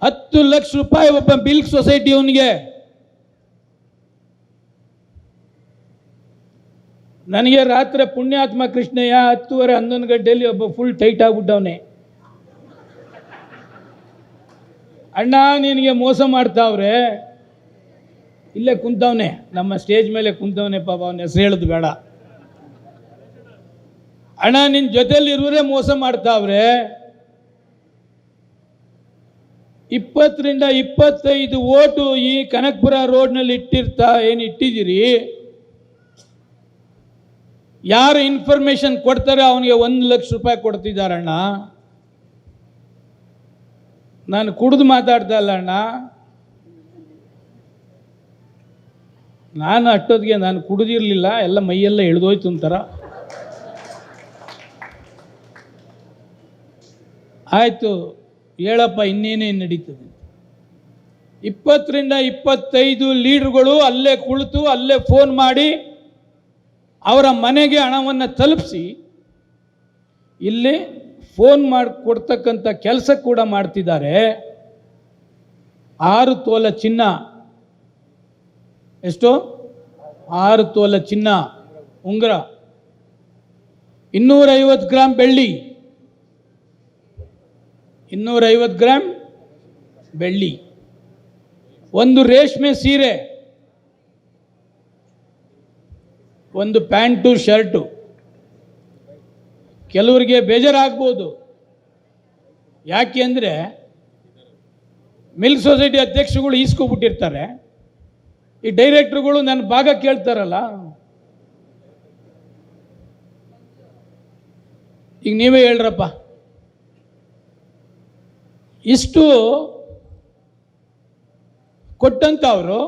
A: 10 ಲಕ್ಷ ರೂಪಾಯಿ ಒಬ್ಬ ಮಿಲ್ಕ್ ಸೊಸೈಟಿಯವನಿಗೆ. ನನಗೆ ರಾತ್ರಿ ಪುಣ್ಯಾತ್ಮ ಕೃಷ್ಣಯ್ಯ 10:30-11 ಗಂಟೆಯಲ್ಲಿ ಒಬ್ಬ ಫುಲ್ ಟೈಟ್ ಆಗ್ಬಿಟ್ಟವನೆ. ಅಣ್ಣ ನಿನಗೆ ಮೋಸ ಮಾಡ್ತಾವ್ರೆ, ಇಲ್ಲೇ ಕುಂತವನೆ, ನಮ್ಮ ಸ್ಟೇಜ್ ಮೇಲೆ ಕುಂತವನೆ, ಪಾಪ ಅವನ ಹೆಸರು ಹೇಳೋದು ಬೇಡ. ಅಣ್ಣ ನಿನ್ನ ಜೊತೆಲಿ ಇರುವರೇ ಮೋಸ ಮಾಡ್ತಾವ್ರೆ, 20-25 ಓಟು ಈ ಕನಕಪುರ ರೋಡ್ನಲ್ಲಿ ಇಟ್ಟಿದ್ದೀರಿ, ಯಾರು ಇನ್ಫಾರ್ಮೇಶನ್ ಕೊಡ್ತಾರೆ ಅವನಿಗೆ 1 ಲಕ್ಷ ರೂಪಾಯಿ ಕೊಡ್ತಿದ್ದಾರಣ್ಣ. ನಾನು ಕುಡಿದು ಮಾತಾಡ್ತಾ ಇಲ್ಲ ಅಣ್ಣ, ನಾನು ಅಷ್ಟೊತ್ತಿಗೆ ನಾನು ಕುಡಿದಿರಲಿಲ್ಲ, ಎಲ್ಲ ಮೈಯೆಲ್ಲ ಇಳಿದೋಯ್ತು ಒಂಥರ. ಆಯಿತು ಹೇಳಪ್ಪ, ಇನ್ನೇನೇನು ನಡೀತದೆ. 20-25 ಲೀಡರ್ಗಳು ಅಲ್ಲೇ ಕುಳಿತು ಅಲ್ಲೇ ಫೋನ್ ಮಾಡಿ ಅವರ ಮನೆಗೆ ಹಣವನ್ನು ತಲುಪಿಸಿ ಇಲ್ಲಿ ಫೋನ್ ಮಾಡಿ ಕೊಡ್ತಕ್ಕಂಥ ಕೆಲಸ ಕೂಡ ಮಾಡ್ತಿದ್ದಾರೆ. 6 ತೋಲ ಚಿನ್ನ, ಎಷ್ಟು? 6 ತೋಲ ಚಿನ್ನ ಉಂಗುರ, 250 ಗ್ರಾಮ್ ಬೆಳ್ಳಿ, 250 ಗ್ರಾಮ್ ಬೆಳ್ಳಿ, ಒಂದು ರೇಷ್ಮೆ ಸೀರೆ, ಒಂದು ಪ್ಯಾಂಟು ಶರ್ಟು. ಕೆಲವರಿಗೆ ಬೇಜಾರಾಗ್ಬೋದು, ಯಾಕೆ ಅಂದರೆ ಮಿಲ್ಕ್ ಸೊಸೈಟಿ ಅಧ್ಯಕ್ಷರುಗಳು ಈಸ್ಕೊಬಿಟ್ಟಿರ್ತಾರೆ, ಈ ಡೈರೆಕ್ಟ್ರುಗಳು ನನ್ನ ಭಾಗ ಕೇಳ್ತಾರಲ್ಲ. ಈಗ ನೀವೇ ಹೇಳ್ರಪ್ಪ, ಇಷ್ಟು ಕೊಟ್ಟಂಥವರು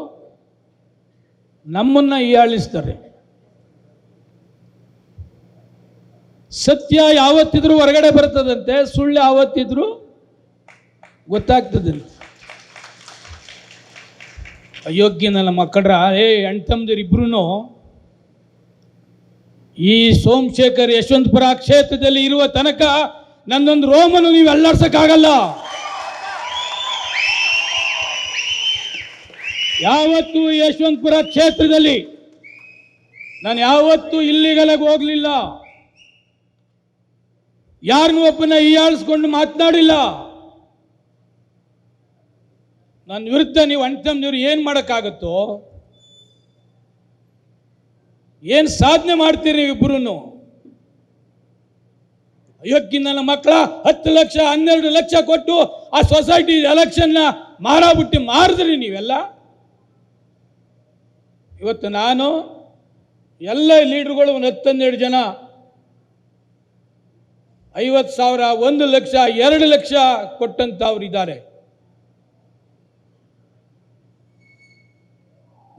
A: ನಮ್ಮನ್ನು ಹೀಯಾಳಿಸ್ತಾರೆ. ಸತ್ಯ ಯಾವತ್ತಿದ್ರೂ ಹೊರಗಡೆ ಬರ್ತದಂತೆ, ಸುಳ್ಳು ಯಾವತ್ತಿದ್ರೂ ಗೊತ್ತಾಗ್ತದಂತೆ. ಅಯೋಗ್ಯ ನನ್ನ ಮಕ್ಕಳ್ರ, ಅಣ್ತಮ್ಮದಿರಿಬ್ರು ಈ ಸೋಮಶೇಖರ್ ಯಶವಂತಪುರ ಕ್ಷೇತ್ರದಲ್ಲಿ ಇರುವ ತನಕ ನನ್ನೊಂದು ರೋಮನು ನೀವು ಅಲ್ಲಾಡ್ಸಕ್ಕಾಗಲ್ಲ. ಯಾವತ್ತೂ ಯಶವಂತಪುರ ಕ್ಷೇತ್ರದಲ್ಲಿ ನಾನು ಯಾವತ್ತೂ ಇಲ್ಲಿಗಲಾಗಿ ಹೋಗಲಿಲ್ಲ, ಯಾರನ್ನೂ ಒಬ್ಬನ ಹೀಯಾಳಿಸ್ಕೊಂಡು ಮಾತನಾಡಿಲ್ಲ. ನನ್ನ ವಿರುದ್ಧ ನೀವು ಅಣ್ತಮ್ಮನವ್ರು ಏನು ಮಾಡೋಕ್ಕಾಗತ್ತೋ, ಏನು ಸಾಧನೆ ಮಾಡ್ತೀರಿ ನೀವಿಬ್ಬರೂ? ಅಯೋಗ್ಯ ನನ್ನ ಮಕ್ಕಳ 10 ಲಕ್ಷ 12 ಲಕ್ಷ ಕೊಟ್ಟು ಆ ಸೊಸೈಟಿ ಎಲೆಕ್ಷನ್ನ ಮಾರಾಬಿಟ್ಟು ಮಾರಿದ್ರಿ ನೀವೆಲ್ಲ. ಇವತ್ತು ನಾನು ಎಲ್ಲ ಲೀಡರ್ಗಳು 10-12 ಜನ 50,000, 1 ಲಕ್ಷ, 2 ಲಕ್ಷ ಕೊಟ್ಟಂತವ್ರು ಇದ್ದಾರೆ.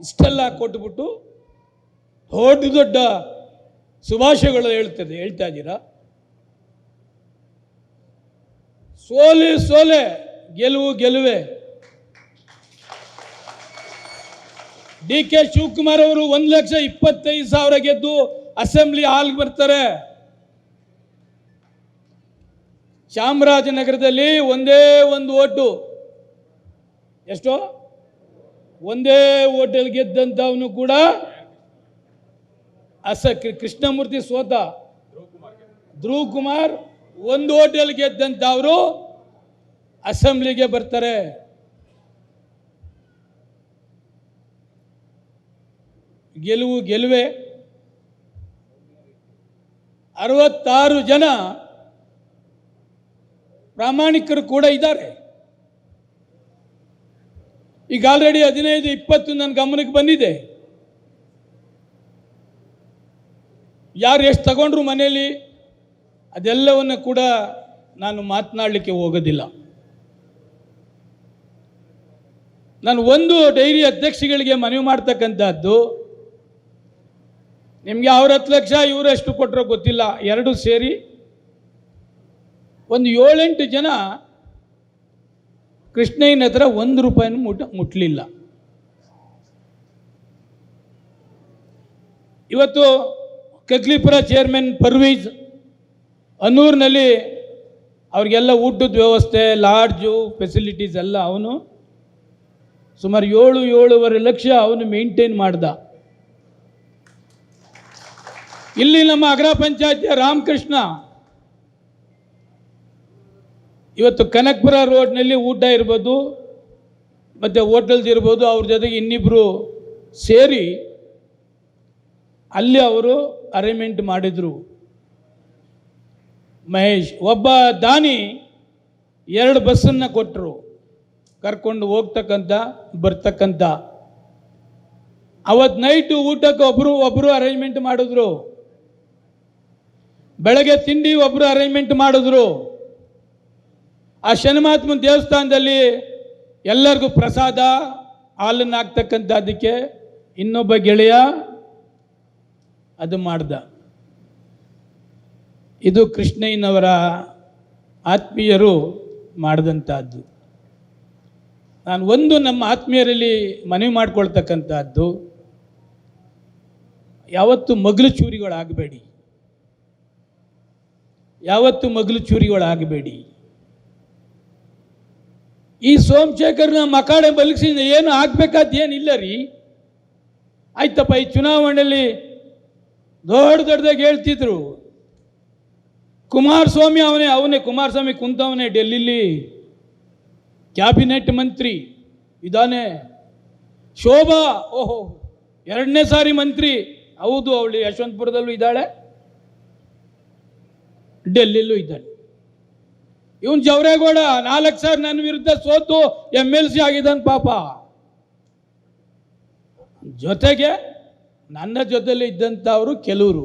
A: ಇಷ್ಟೆಲ್ಲ ಕೊಟ್ಟುಬಿಟ್ಟು ದೊಡ್ಡ ದೊಡ್ಡ ಶುಭಾಶಯಗಳು ಹೇಳ್ತಾ ಇದ್ದೀರಾ. ಸೋಲೆ ಗೆಲುವೆ. ಡಿ.ಕೆ. ಶಿವಕುಮಾರ್ ಅವರು 1,25,000 ಗೆದ್ದು ಅಸೆಂಬ್ಲಿ ಹಾಲ್ಗೆ ಬರ್ತಾರೆ. ಚಾಮರಾಜನಗರದಲ್ಲಿ ಒಂದೇ ಒಂದು ಓಟು, ಎಷ್ಟೋ? ಒಂದೇ ಓಟಲ್ಲಿ ಗೆದ್ದಂಥವನು ಕೂಡ ಕೃಷ್ಣಮೂರ್ತಿ ಸೋತ. ಧ್ರುವ್ ಕುಮಾರ್ ಒಂದು ಓಟಲ್ಲಿ ಗೆದ್ದಂಥವರು ಅಸೆಂಬ್ಲಿಗೆ ಬರ್ತಾರೆ. ಗೆಲುವೆ. 66 ಜನ ಪ್ರಾಮಾಣಿಕರು ಕೂಡ ಇದ್ದಾರೆ. ಈಗ ಆಲ್ರೆಡಿ 15-20 ನನ್ನ ಗಮನಕ್ಕೆ ಬಂದಿದೆ. ಯಾರು ಎಷ್ಟು ತಗೊಂಡ್ರು ಮನೆಯಲ್ಲಿ ಅದೆಲ್ಲವನ್ನು ಕೂಡ ನಾನು ಮಾತನಾಡಲಿಕ್ಕೆ ಹೋಗೋದಿಲ್ಲ. ನಾನು ಒಂದು ಡೈರಿ ಅಧ್ಯಕ್ಷಗಳಿಗೆ ಮನವಿ ಮಾಡ್ತಕ್ಕಂಥದ್ದು, ನಿಮಗೆ ಅವ್ರ 10 ಲಕ್ಷ ಇವರು ಎಷ್ಟು ಕೊಟ್ಟರೋ ಗೊತ್ತಿಲ್ಲ, 2 ಸೇರಿ ಒಂದು 7-8 ಜನ ಕೃಷ್ಣಯ್ಯನ ಹತ್ರ 1 ರೂಪಾಯಿನೂ ಮುಟ್ಲಿಲ್ಲ. ಇವತ್ತು ಕಗ್ಲಿಪುರ ಚೇರ್ಮನ್ ಪರ್ವೀಜ್ ಅನೂರಿನಲ್ಲಿ ಅವ್ರಿಗೆಲ್ಲ ಊಟದ ವ್ಯವಸ್ಥೆ, ಲಾಡ್ಜು, ಫೆಸಿಲಿಟೀಸ್ ಎಲ್ಲ ಅವನು ಸುಮಾರು 7-7.5 ಲಕ್ಷ ಅವನು ಮೇಂಟೈನ್ ಮಾಡ್ದ. ಇಲ್ಲಿ ನಮ್ಮ ಅಗ್ರ ಪಂಚಾಯತಿಯ ರಾಮಕೃಷ್ಣ ಇವತ್ತು ಕನಕಪುರ ರೋಡ್ನಲ್ಲಿ ಊಟ ಇರ್ಬೋದು, ಮತ್ತು ಹೋಟೆಲ್ಸ್ ಇರ್ಬೋದು, ಅವ್ರ ಜೊತೆಗೆ ಇನ್ನಿಬ್ಬರು ಸೇರಿ ಅಲ್ಲಿ ಅವರು ಅರೇಂಜ್ಮೆಂಟ್ ಮಾಡಿದರು. ಮಹೇಶ್ ಒಬ್ಬ ದಾನಿ 2 ಬಸ್ಸನ್ನು ಕೊಟ್ಟರು, ಕರ್ಕೊಂಡು ಹೋಗ್ತಕ್ಕಂಥ ಬರ್ತಕ್ಕಂಥ. ಅವತ್ತು ನೈಟು ಊಟಕ್ಕೆ ಒಬ್ಬರು ಅರೇಂಜ್ಮೆಂಟ್ ಮಾಡಿದ್ರು, ಬೆಳಗ್ಗೆ ತಿಂಡಿ ಒಬ್ಬರು ಅರೇಂಜ್ಮೆಂಟ್ ಮಾಡಿದ್ರು. ಆ ಶನಿಮಹಾತ್ಮನ ದೇವಸ್ಥಾನದಲ್ಲಿ ಎಲ್ಲರಿಗೂ ಪ್ರಸಾದ ಹಾಲನ್ನು ಹಾಕ್ತಕ್ಕಂಥದ್ದಕ್ಕೆ ಇನ್ನೊಬ್ಬ ಗೆಳೆಯ ಅದು ಮಾಡ್ದ. ಇದು ಕೃಷ್ಣಯ್ಯನವರ ಆತ್ಮೀಯರು ಮಾಡಿದಂಥದ್ದು. ನಾನು ಒಂದು ನಮ್ಮ ಆತ್ಮೀಯರಲ್ಲಿ ಮನವಿ ಮಾಡಿಕೊಳ್ತಕ್ಕಂಥದ್ದು, ಯಾವತ್ತು ಮಗಲು ಚೂರಿಗಳಾಗಬೇಡಿ. ಯಾವತ್ತು ಮಗಲು ಚೂರಿಗಳಾಗಬೇಡಿ. ಈ ಸೋಮಶೇಖರ್ನ ಮಕಾಡೆ ಬಲಗಿಸಿದ ಏನು ಆಗ್ಬೇಕಾದ ಏನಿಲ್ಲ ರೀ. ಆಯ್ತಪ್ಪ, ಈ ಚುನಾವಣೆಯಲ್ಲಿ ದೊಡ್ಡದಾಗಿ ಹೇಳ್ತಿದ್ರು, ಕುಮಾರಸ್ವಾಮಿ ಅವನೇ ಕುಮಾರಸ್ವಾಮಿ ಕುಂತವನೇ ಡೆಲ್ಲಿಲಿ ಕ್ಯಾಬಿನೆಟ್ ಮಂತ್ರಿ ಇದ್ದಾನೆ. ಶೋಭಾ ಓಹೋ 2ನೇ ಸಾರಿ ಮಂತ್ರಿ, ಹೌದು, ಅವಳು ಯಶವಂತಪುರದಲ್ಲೂ ಇದ್ದಾಳೆ, ಡೆಲ್ಲಿಲೂ ಇದ್ದಾಳೆ. ಇವನು ಜವರೇಗೌಡ 4 ಸಾರಿ ನನ್ನ ವಿರುದ್ಧ ಸೋತು MLC ಆಗಿದ್ದಾನೆ ಪಾಪ. ಜೊತೆಗೆ ನನ್ನ ಜೊತೆಲಿ ಇದ್ದಂಥವರು ಕೆಲವರು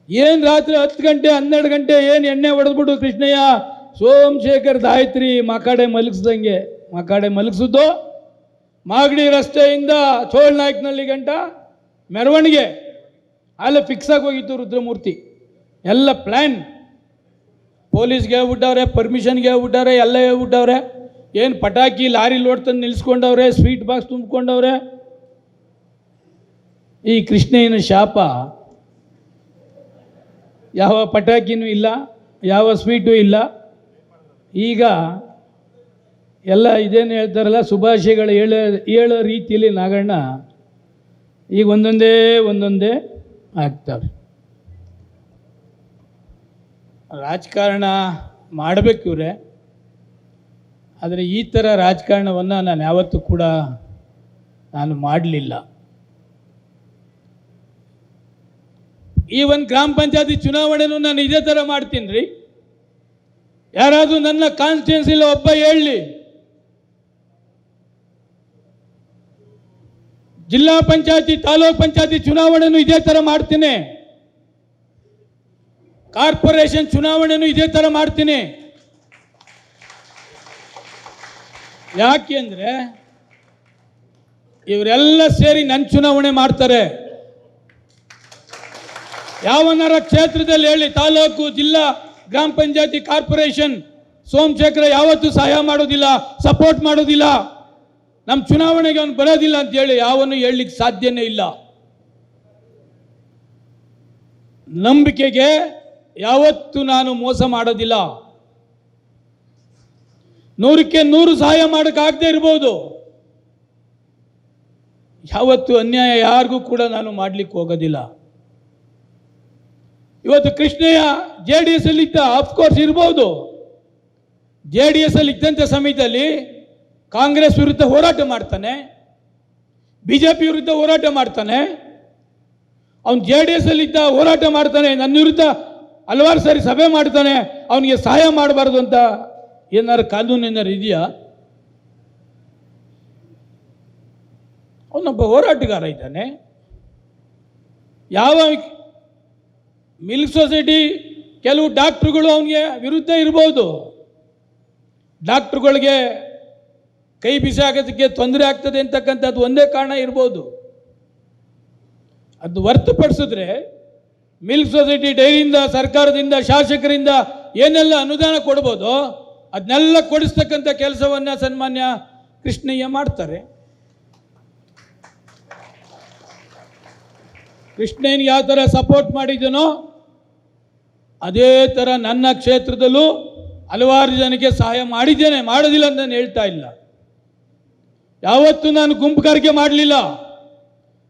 A: ಏನು ರಾತ್ರಿ 10 ಗಂಟೆ 12 ಗಂಟೆ ಏನು ಎಣ್ಣೆ ಹೊಡೆದ್ಬಿಟ್ಟು ಕೃಷ್ಣಯ್ಯ ಸೋಮಶೇಖರ್ ದಾಯತ್ರಿ ಮಕಾಡೆ ಮಲಗಿಸ್ದಂಗೆ, ಮಕಾಡೆ ಮಲಗಿಸಿದ್ದು ಮಾಗಡಿ ರಸ್ತೆಯಿಂದ ಚೋಳನಾಯಕನಹಳ್ಳಿ ಗಂಟ ಮೆರವಣಿಗೆ ಅಲ್ಲೇ ಫಿಕ್ಸ್ ಆಗಿ ಹೋಗಿತ್ತು ರುದ್ರಮೂರ್ತಿ. ಎಲ್ಲ ಪ್ಲ್ಯಾನ್, ಪೊಲೀಸ್ಗೆ ಹೇಳ್ಬಿಟ್ಟವ್ರೆ, ಪರ್ಮಿಷನ್ಗೆ ಹೇಳ್ಬಿಟ್ಟವ್ರೆ, ಎಲ್ಲ ಹೇಳ್ಬಿಟ್ಟವ್ರೆ. ಏನು ಪಟಾಕಿ ಲಾರಿ ಲೋಡ್ ತಂದು ನಿಲ್ಲಿಸ್ಕೊಂಡವ್ರೆ, ಸ್ವೀಟ್ ಬಾಕ್ಸ್ ತುಂಬಿಕೊಂಡವ್ರೆ. ಈ ಕೃಷ್ಣಯ್ಯನ ಶಾಪ, ಯಾವ ಪಟಾಕಿನೂ ಇಲ್ಲ, ಯಾವ ಸ್ವೀಟೂ ಇಲ್ಲ. ಈಗ ಎಲ್ಲ ಇದೇನು ಹೇಳ್ತಾರಲ್ಲ, ಶುಭಾಶಯಗಳು ಹೇಳೋ ರೀತಿಯಲ್ಲಿ ನಾಗಣ್ಣ ಈಗ ಒಂದೊಂದೇ ಆಗ್ತವೆ. ರಾಜಕಾರಣ ಮಾಡಬೇಕು ಇವರೇ, ಆದರೆ ಈ ಥರ ರಾಜಕಾರಣವನ್ನು ನಾನು ಯಾವತ್ತೂ ಕೂಡ ನಾನು ಮಾಡಲಿಲ್ಲ. ಈ ಒಂದು ಗ್ರಾಮ ಪಂಚಾಯತಿ ಚುನಾವಣೆನೂ ನಾನು ಇದೇ ಥರ ಮಾಡ್ತೀನಿ ರೀ. ಯಾರಾದರೂ ನನ್ನ ಕಾನ್ಸ್ಟಿಟ್ಯೂನ್ಸಿಲಿ ಒಬ್ಬ ಹೇಳಲಿ, ಜಿಲ್ಲಾ ಪಂಚಾಯತಿ ತಾಲೂಕ್ ಪಂಚಾಯತಿ ಚುನಾವಣೆನೂ ಇದೇ ಥರ ಮಾಡ್ತೀನಿ, ಕಾರ್ಪೊರೇಷನ್ ಚುನಾವಣೆನೂ ಇದೇ ಥರ ಮಾಡ್ತೀನಿ. ಯಾಕೆ ಅಂದರೆ ಇವರೆಲ್ಲ ಸೇರಿ ನನ್ನ ಚುನಾವಣೆ ಮಾಡ್ತಾರೆ. ಯಾವನಾರ ಕ್ಷೇತ್ರದಲ್ಲಿ ಹೇಳಿ, ತಾಲೂಕು, ಜಿಲ್ಲಾ, ಗ್ರಾಮ ಪಂಚಾಯತಿ, ಕಾರ್ಪೊರೇಷನ್, ಸೋಮಶೇಖರ ಯಾವತ್ತೂ ಸಹಾಯ ಮಾಡೋದಿಲ್ಲ, ಸಪೋರ್ಟ್ ಮಾಡೋದಿಲ್ಲ, ನಮ್ಮ ಚುನಾವಣೆಗೆ ಅವನು ಬರೋದಿಲ್ಲ ಅಂತೇಳಿ ಯಾವನು ಹೇಳಲಿಕ್ಕೆ ಸಾಧ್ಯನೇ ಇಲ್ಲ. ನಂಬಿಕೆಗೆ ಯಾವತ್ತೂ ನಾನು ಮೋಸ ಮಾಡೋದಿಲ್ಲ. 100ಕ್ಕೆ 100 ಸಹಾಯ ಮಾಡೋಕ್ಕಾಗದೇ ಇರ್ಬೋದು, ಯಾವತ್ತೂ ಅನ್ಯಾಯ ಯಾರಿಗೂ ಕೂಡ ನಾನು ಮಾಡಲಿಕ್ಕೆ ಹೋಗೋದಿಲ್ಲ. ಇವತ್ತು ಕೃಷ್ಣಯ್ಯ JDS ಅಲ್ಲಿ ಇದ್ದ, ಅಫ್ಕೋರ್ಸ್ ಇರ್ಬೋದು, JDS ಅಲ್ಲಿ ಇದ್ದಂಥ ಸಮಯದಲ್ಲಿ ಕಾಂಗ್ರೆಸ್ ವಿರುದ್ಧ ಹೋರಾಟ ಮಾಡ್ತಾನೆ, BJP ವಿರುದ್ಧ ಹೋರಾಟ ಮಾಡ್ತಾನೆ. ಅವನು JDS ಅಲ್ಲಿ ಇದ್ದ, ಹೋರಾಟ ಮಾಡ್ತಾನೆ, ನನ್ನ ವಿರುದ್ಧ ಹಲವಾರು ಸಾರಿ ಸಭೆ ಮಾಡ್ತಾನೆ. ಅವನಿಗೆ ಸಹಾಯ ಮಾಡಬಾರ್ದು ಅಂತ ಏನಾರು ಕಾನೂನು ಏನಾರು ಇದೆಯಾ? ಅವನೊಬ್ಬ ಹೋರಾಟಗಾರ ಇದ್ದಾನೆ. ಯಾವ ಮಿಲ್ಕ್ ಸೊಸೈಟಿ ಕೆಲವು ಡಾಕ್ಟ್ರುಗಳು ಅವನಿಗೆ ವಿರುದ್ಧ ಇರ್ಬೋದು, ಡಾಕ್ಟ್ರುಗಳಿಗೆ ಕೈ ಬಿಸಿ ಆಗೋದಕ್ಕೆ ತೊಂದರೆ ಆಗ್ತದೆ ಅಂತಕ್ಕಂಥದ್ದು ಒಂದೇ ಕಾರಣ ಇರ್ಬೋದು. ಅದು ಹೊರತುಪಡಿಸಿದ್ರೆ ಮಿಲ್ಕ್ ಸೊಸೈಟಿ ಡೈರಿಯಿಂದ, ಸರ್ಕಾರದಿಂದ, ಶಾಸಕರಿಂದ ಏನೆಲ್ಲ ಅನುದಾನ ಕೊಡ್ಬೋದು ಅದನ್ನೆಲ್ಲ ಕೊಡಿಸ್ತಕ್ಕಂಥ ಕೆಲಸವನ್ನು ಸನ್ಮಾನ್ಯ ಕೃಷ್ಣಯ್ಯ ಮಾಡ್ತಾರೆ. ಕೃಷ್ಣಯ್ಯನಿಗೆ ಯಾವ ಥರ ಸಪೋರ್ಟ್ ಮಾಡಿದನೋ ಅದೇ ಥರ ನನ್ನ ಕ್ಷೇತ್ರದಲ್ಲೂ ಹಲವಾರು ಜನಕ್ಕೆ ಸಹಾಯ ಮಾಡಿದ್ದೇನೆ, ಮಾಡೋದಿಲ್ಲ ಅಂತ ನಾನು ಹೇಳ್ತಾ ಇಲ್ಲ. ಯಾವತ್ತೂ ನಾನು ಗುಂಪುಗಾರಿಕೆ ಮಾಡಲಿಲ್ಲ,